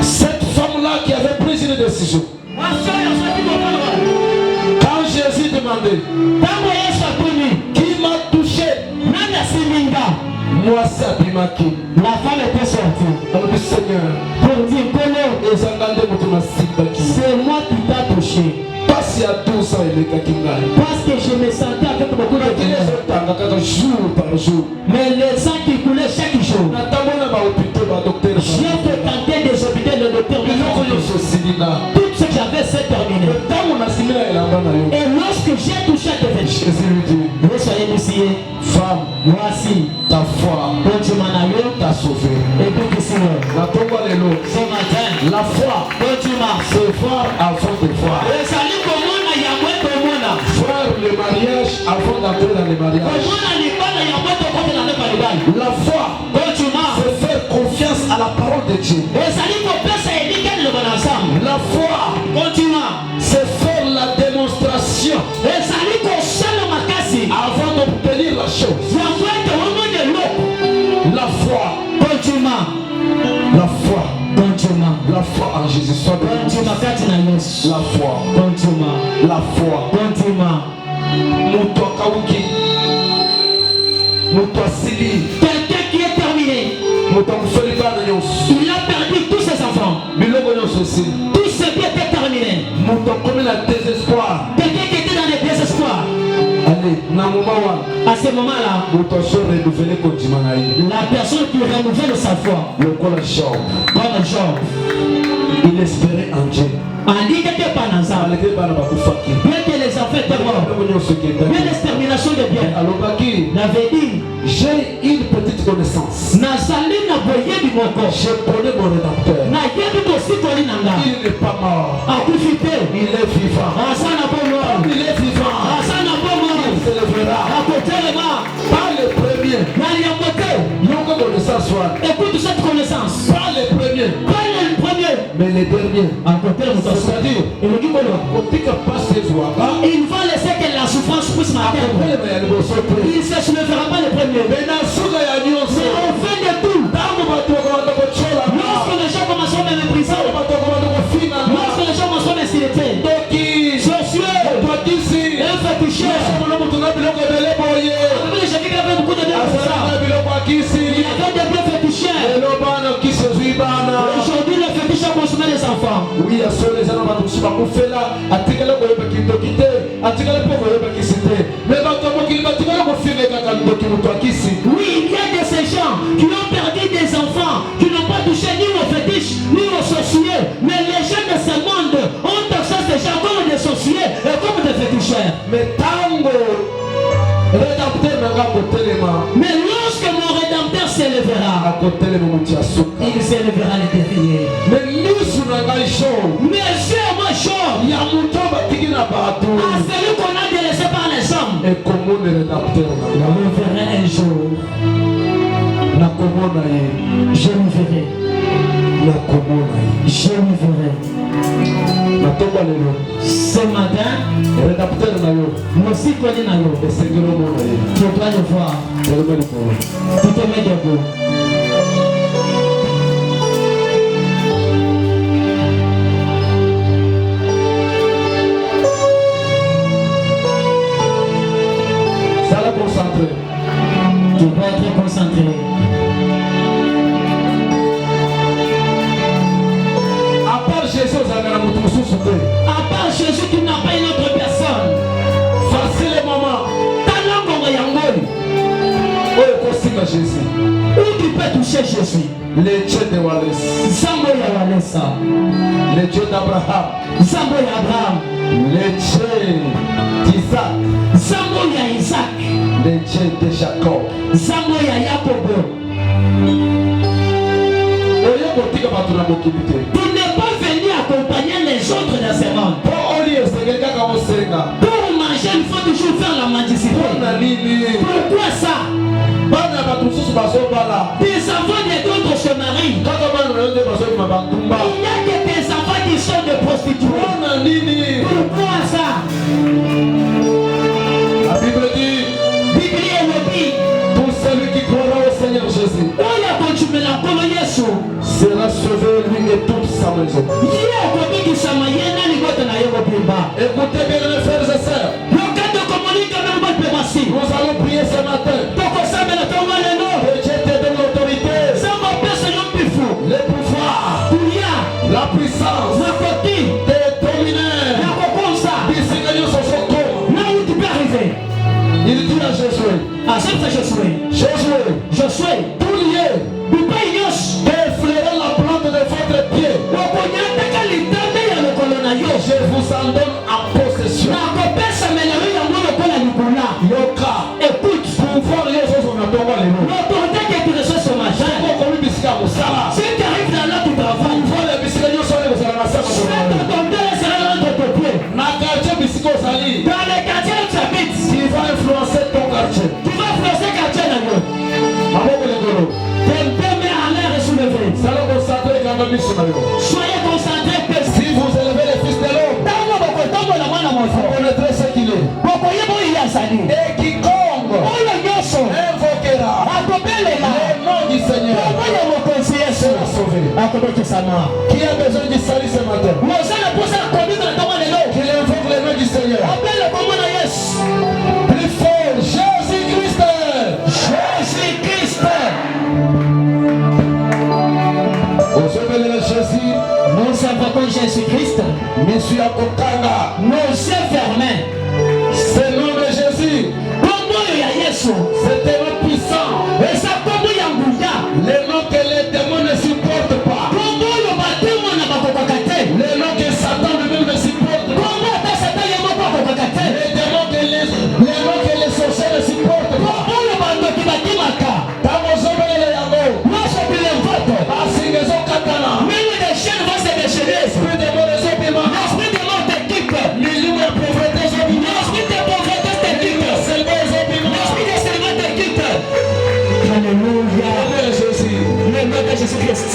cette femme-là qui avait pris une décision, quand Jésus demandait qui m'a touché, Moi, c'est Abimaki. La femme était sortie. Alors, le Seigneur, Pour dire, Polo, c'est c'est moi qui t'a touché. Parce à 12 ans, il est Kakingai. Parce que je me sentais avec beaucoup de douleur. Jour par jour. Mais le sang qui coulait chaque jour. J'ai fréquenté des hôpitaux de docteur. Tout ce que j'avais, c'est terminé. Et lorsque j'ai touché à tes vêtements, Jésus lui dit, vous soyez ici, femme, voici ta foi t'a sauvé. et puis ici, Ce matin, la foi, c'est voir avant de voir. Voir le mariage avant d'entrer dans le mariage. La foi, c'est faire confiance à la parole de Dieu. La foi, c'est faire la démonstration avant d'obtenir la chose. La foi, la foi en Jésus. Soit de la foi, la foi. Moutouakawuki, Moutouasili, Quelqu'un qui est terminé, Moutouakoufeliba Nyos, il a perdu tous ses enfants. Biloko Nyos aussi. Tout ce qui était terminé. Moutouakomi la désespoir. Quelqu'un qui était dans le désespoir. Allez, Namumawa, À ce moment-là, Moutouaso renouvelé Kodimanaï. la personne qui renouvelle sa foi, Le col Job, comme Job, il espérait en Dieu. a dit que tu pas dans ça. Malgré Banabakufaki. Bien que les enfants étaient morts, bien l'extermination de bien. Alors, Baki, N'avait dit, j'ai une petite connaissance. Nazali na boye du moko. Je connais mon rédempteur. Na yebi to sitoli nanga. Il n'est pas mort. Akufite. Il est vivant. Asana po mort. Il est vivant. Asana po mort. Il se lèvera. Akotelema. Pas le premier. Na liakote. Non que connaissance soit. Écoute cette connaissance. Pas le premier. Pas le premier. Mais les derniers. C'est-à-dire, il on dit que pas ces joies. va laisser que la souffrance puisse m'atteindre. Il ne se soulèvera pas le premier. Mais on fait de tout. Lorsque les gens commenceront à me mépriser, lorsque les gens commenceront à m'insulter, sorcier, un féticheur, j'ai vu qu'il y avait beaucoup de biens comme ça. Il y avait des biens féticheurs. Aujourd'hui, le fétiche a consommé les enfants. Oui, à ceux les gens qui sont fait là, à Tigala pour le Bakité, à Tigala pour le Bakité. Mais maintenant, il va Tigala pour finir quand il Oui, il y a de ces gens qui ont perdu des enfants, qui n'ont pas touché ni aux fétiches, ni aux sorciers. Mais les gens de ce monde ont taxé ces gens comme des sorciers et comme des féticheurs. Mais tango, rédempteur n'a pas côté les mains. Mais lorsque mon rédempteur s'élèvera, À côté les mains, il s'élèvera les derniers. mais nous, sur la chaud. Mais c'est moi chaud. Il y a mon temps à Tigina À Batou. celui qu'on a délaissé par les hommes. Et comment le rédempteur n'a Je le verrai un jour. pas comment Je le verrai. na comment Je le verrai. na tomba lelo. Ce matin, Le rédempteur n'a eu. moi aussi connais na yo. Le Seigneur mon aïe. Tu dois le voir. Je le mets le pour. Tu te mets debout. Ça l'a concentré. Tu dois être concentré. À part Jésus, vous avez la moto sous terre. À part Jésus, tu n'as pas une autre personne. Facile les mamans. Ta langue en yangol. Oh, il faut Jésus. Où tu peux toucher Jésus. Les dieux de Wallace. Zambo ya Walesa. Les dieux d'Abraham. Zambo ya Abraham. Les dieux d'Isaac. Zambo ya Isaac. Les dieux de Jacob. Zambo ya Yakobo. Oye kotika bato na mokili te. Tu n'es pas venu accompagner les autres dans ce monde. Po oli esengeli kaka kosenga. Pour manger, il faut toujours faire la mendicité. Mpona nini? Pourquoi ça? Bana bato mosusu bazobala. Tes enfants des d'autres se marient. Kaka bana na yo nde bazobima bantumba. Il y a que tes enfants qui sont des prostituées. Mpona nini? Pourquoi ça? La Bible dit, Bible est le dit. tout celui qui croira au Seigneur Jésus On a continué la colonie Yesu. sera sauvé, lui et toute sa maison. Yeye akobiki sama yena ligote na yo bimba. Écoutez bien les frères et sœurs. Lokato komonika na mbo pemasi. Nous allons prier ce matin. Toko sabela toma leno. Que Dieu Josué, tout lié, déflairer la plante de votre pied. Je vous en donne en possession. Yoka, écoute, pouvoir les choses on attend les noms. si tu arrives dans là, tu travailles. Dans les quartiers où tu habites, qui va influencer ton quartier. tu vas influencer le quartier là-bas. Tes deux mains en l'air et soulevées. Soyez concentrés. Si vous élevez les fils de l'homme, vous connaîtrez ce qu'il est. Et quiconque invoquera le nom du Seigneur sera sauvé. Qui a besoin du salut ce matin? Qu'il invoque le nom du Seigneur. Plus fort, Jésus-Christ. Vous appelez Jésus. Nous invoquons Jésus-Christ. Monsieur Akokanga. Nos yeux fermés. C'est le nom de Jésus. C'est un nom puissant. Et ça comme Le nom que les démons ne supportent pas. Le nom que Satan lui-même ne supporte pas. Les noms que les sorciers ne supportent pas. L'esprit de mauvais opéments. L'illusion de pauvreté. Alléluia. Le nom de Jésus-Christ.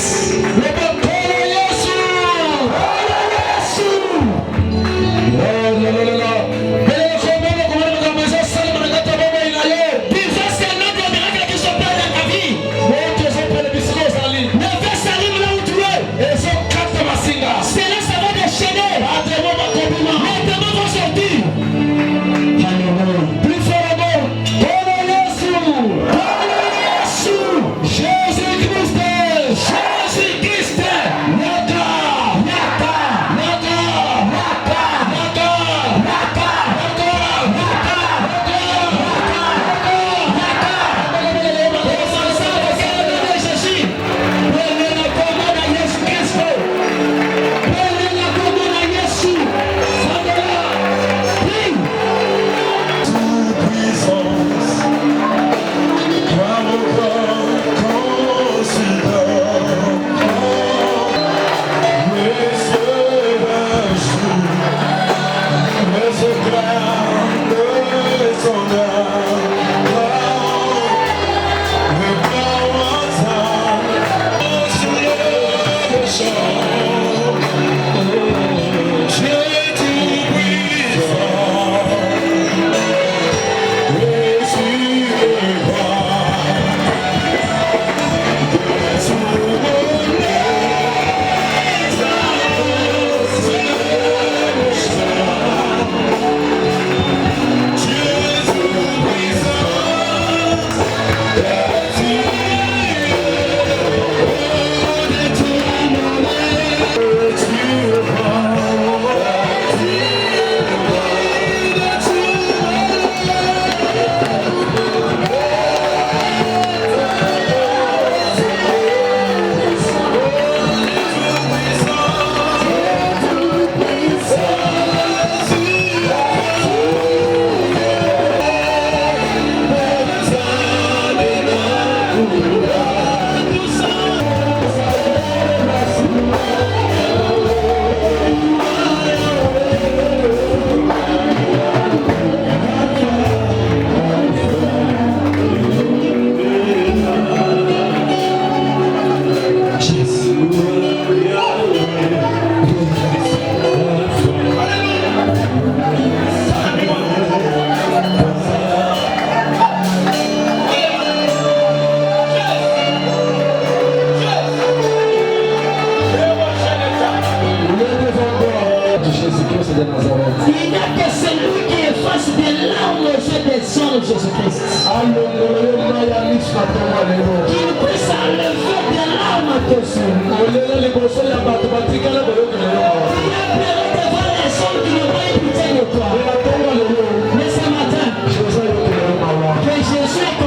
Que Jésus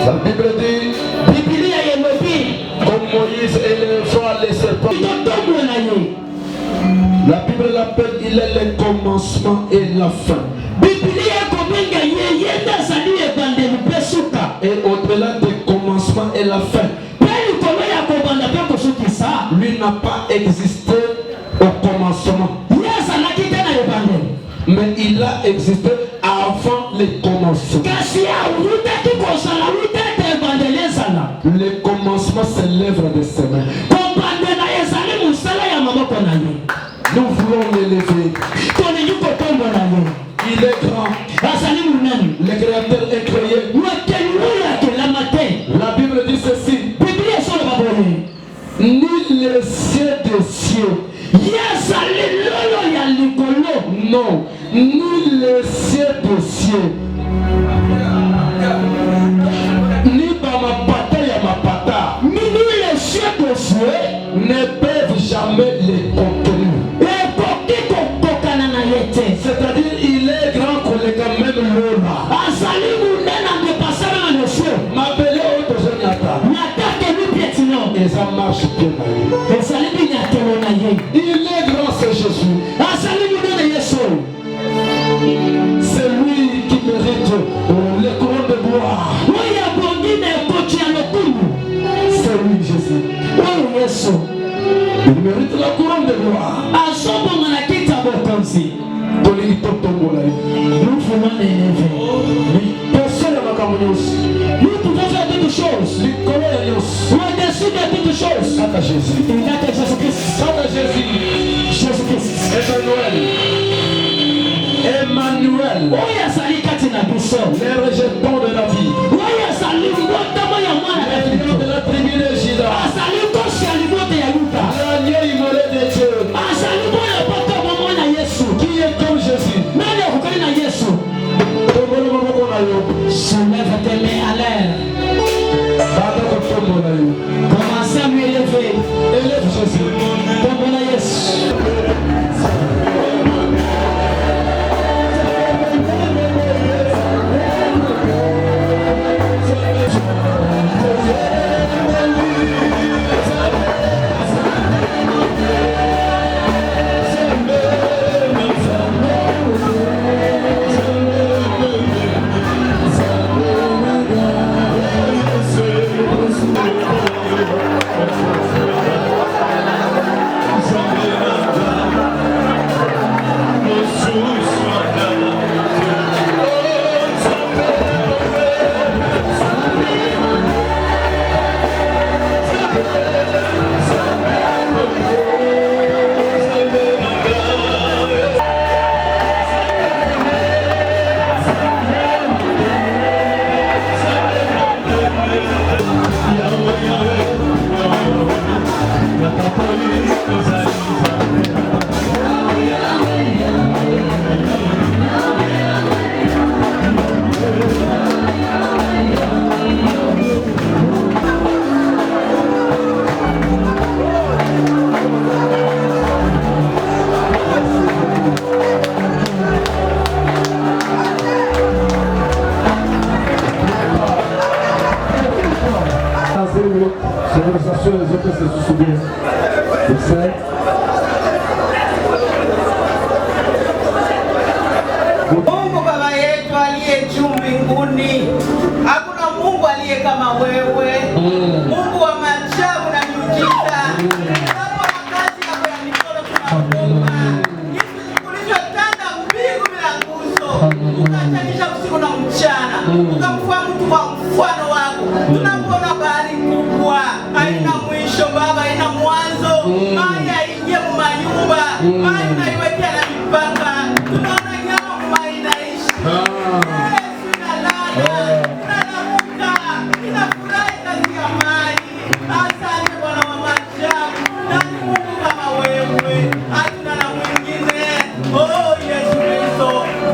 La Bible dit, comme Moïse éleva les serpents, la Bible l'appelle, il est le commencement et la fin. Et au-delà du commencement et la fin, lui n'a pas existé au commencement. Mais il a existé avant le commencement. Le commencement, c'est l'œuvre de ses mains. Nous voulons l'élever. Il est grand. Le créateur est créé. La Bible dit ceci. Ni les cieux des cieux. Non. Ni les cieux des cieux. Ni par ma pata ya ma pata. Ni les cieux des cieux ne peuvent jamais les contenir. C'est-à-dire il est grand qu'on est quand même l'homme. M'appeler autre chose n'attend. Et ça marche bien. Il est grand, c'est Jésus. C'est lui qui mérite le couronne de gloire. C'est lui Jésus. Il mérite la couronne de gloire. Nous pouvons l'élever. Personne n'a pas comme nous. Nous pouvons faire toutes choses. Au-dessus de toutes choses. Quant à Jésus. Il a Jésus-Christ. Quant à Jésus. Jésus-Christ. Emmanuel. Les rejetons de la vie. Les lions de la tribu de Juda. L'agneau immolé de Dieu. Qui est comme Jésus? Je lève tes mains à l'air. Commencez à lui élever. Élève Jésus. Mungu Baba yetu aliye juu mbinguni, hakuna Mungu aliye kama wewe. Mungu wa maajabu na miujiza. Tunapo kazi yako ya mikono tunakuomba. Kitu ulichotanda mbingu bila nguzo. Ukatanisha usiku na mchana. Ukamfua mtu kwa mfano wako. Tunapoona bahari kubwa, haina mwisho Baba, haina mwanzo. Maji haingie manyumba. Maji unaiwekea na mipaka. Tunaona nyama mma inaishi. Yesu inalala. Inalamuka. Inafurahi kazi ya maji. Asante Bwana wa maajabu. Nani Mungu kama wewe? Hatuna na mwingine. Oh Yesu Kristo.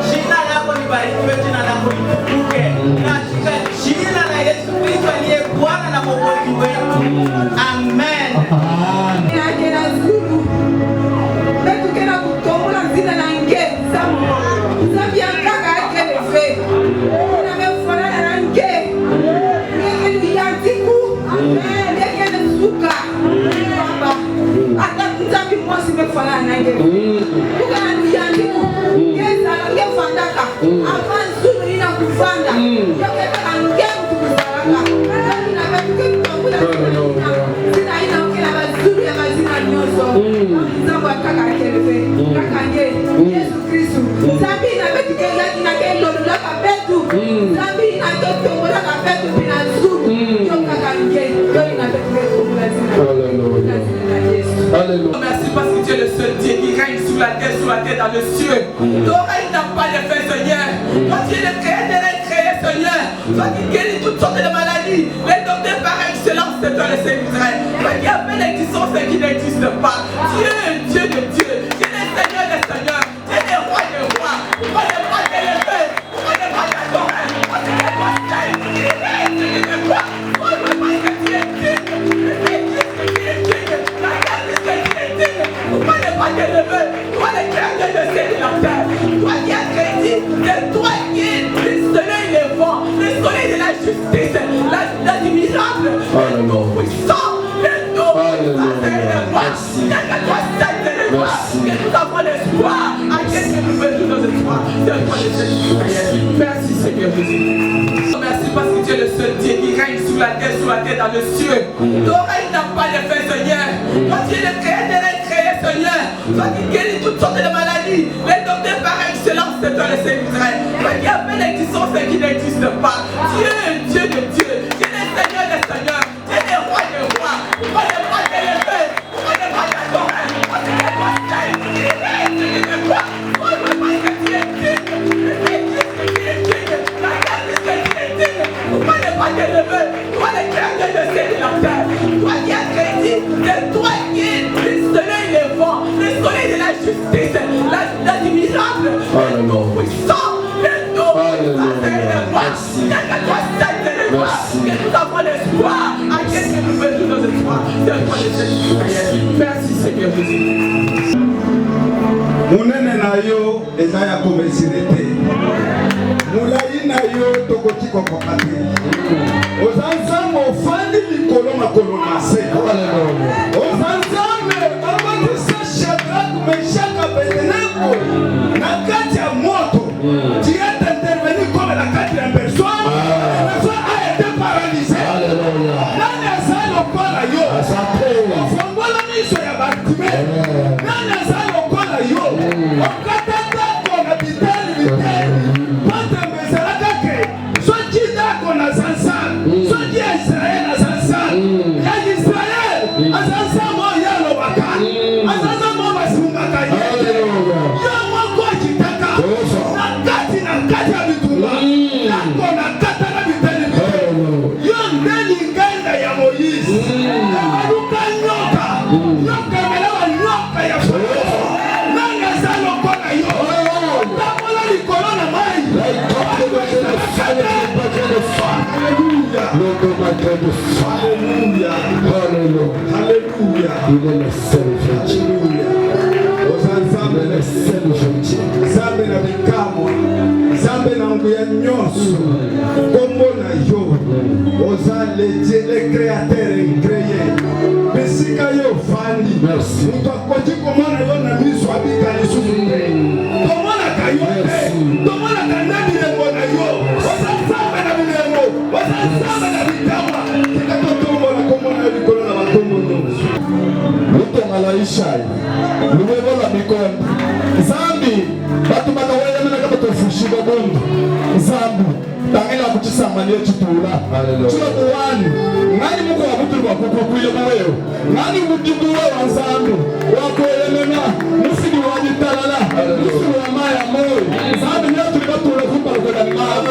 Jina lako libarikiwe, jina lako litukuke. Katika jina la Yesu Kristo aliye Bwana na Mwokozi wetu. Amen. Amen. Merci parce que tu es le seul Dieu qui règne sur la terre dans le ciel. Ton règne n'a pas de fin, Seigneur. Toi, tu es le créateur et créé, Seigneur. Toi qui guéris toutes sortes de maladies. Les docteurs par excellence, c'est toi le Seigneur d'Israël. Toi qui appelles l'existence ce qui n'existe pas. Dieu est Dieu de Dieu. Tu es le Seigneur des seigneurs. Tu es le roi des rois. Pourquoi ne pas t'élever? Pourquoi ne pas t'adorer? Pourquoi ne pas t'élever? Pourquoi ne pas que tu es digne? Pourquoi ne pas t'élever? Toi le créateur de ciel et la terre. Toi qui as créé, c'est toi qui es le soleil et le vent, le soleil de la justice, l'admirable, le tout-puissant, le tout-puissant, que nous avons l'espoir, à quel que nous faisons nos espoirs. Merci Seigneur Jésus. Merci parce que tu es le seul Dieu qui règne sur la terre dans le ciel. Ton règne n'a pas de fin, Seigneur. Toi tu es le créateur et créé, Seigneur. Toi qui guéris toutes sortes de maladies. Les docteurs par excellence, c'est toi le Seigneur d'Israël. Toi qui appelles l'existence ce qui n'existe pas. Dieu est Dieu de Dieu. Tu es le Seigneur des seigneurs. Tu es le roi des rois. Pourquoi ne pas t'élever? Pourquoi ne pas t'adorer? Pourquoi ne pas t'élever? Pourquoi ne pas que tu es digne? Pourquoi ne pas t'élever? Toi le créateur de ciel et la terre. Toi qui as créé, c'est toi qui es le soleil et le vent, le soleil de la justice, l'admirable, le tout-puissant, le tout-puissant, que nous avons l'espoir, à quel que nous faisons nos espoirs. Merci Seigneur Jésus. Munene na yo ezaya komesirete. Mulai na yo tokoti kokokate. Ozanzamo fandi likolo makolo nase. Ozanzame abatisa Shadrach, Meshach, Abednego na kati ya moto. Tu es intervenu comme la quatrième personne. La personne a été paralysée. Nani azali lokola yo. Ofongola miso ya Bartime. Nani azali lokola yo. Okatata kona biteli. Pante mezalaka ke. Soki dako na Zansan. Soki Israel na Zansan. Ya Israel. Azansan mo ya lobaka. Azansan mo basungaka yete. Yo moko kitaka. Na kati ya bitumba. Dako na kata na biteli. Yo ndeni ngenda ya Moïse. Aluka nyoka. Nyoka melewa nyoka ya Farao. Nanga zalo kona yo. Tamola likolo na mai. Alléluia. Alléluia. Il est le seul Dieu. Ozanzambe le seul Dieu. Zambe na bikamwa. Zambe na nguya nyonso. Kombo na yo. Oza le Dieu, le créateur incréé. Bisika yo fandi. Merci. Mutu akoki komona yo na miso abika lisusu te. Tomona kayo te. Tomona kanda bilembo na yo. Ozanzambe na bilembo. Ozanzambe na bikamwa. Tika totombola komona yo likolo na bakombo nyonso. Lutonga Ishai. Luwevo la mikondo. Zambi. Batu bakawele mena kama tofushiba bongo. Zambu. Tangela kuchisamani chitula. Chula kuwani. Ngani muko wabutu kwa kukukuile maweo. Ngani mutibura wa Zambu. Wako elemena. Musidi wajitalala. Musidi wa maya moi. Zambi niya tulipatula kumpa lukada ni maa.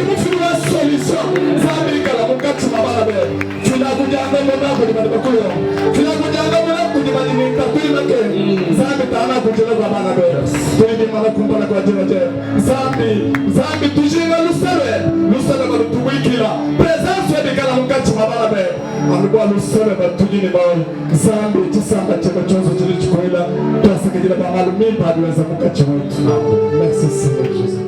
Musidi wa solution. Zambi ikala mukati mabala be. Tula kujanga mwana kujibani bakuyo. Tula kujanga mwana kujibani nikakuli make. Zambi tana kujela kwa mana be. Tuende mana kumpana kwa jina je. Zambi tujinga lusere balutuwikila. Presence webikala mukati mabala be. Alikuwa lusere batujini bao. Zambi tisamba chema chonzo chili chukoila. Tuasakajila ba malumimba aduweza mukati wetu. Merci Seigneur Jésus.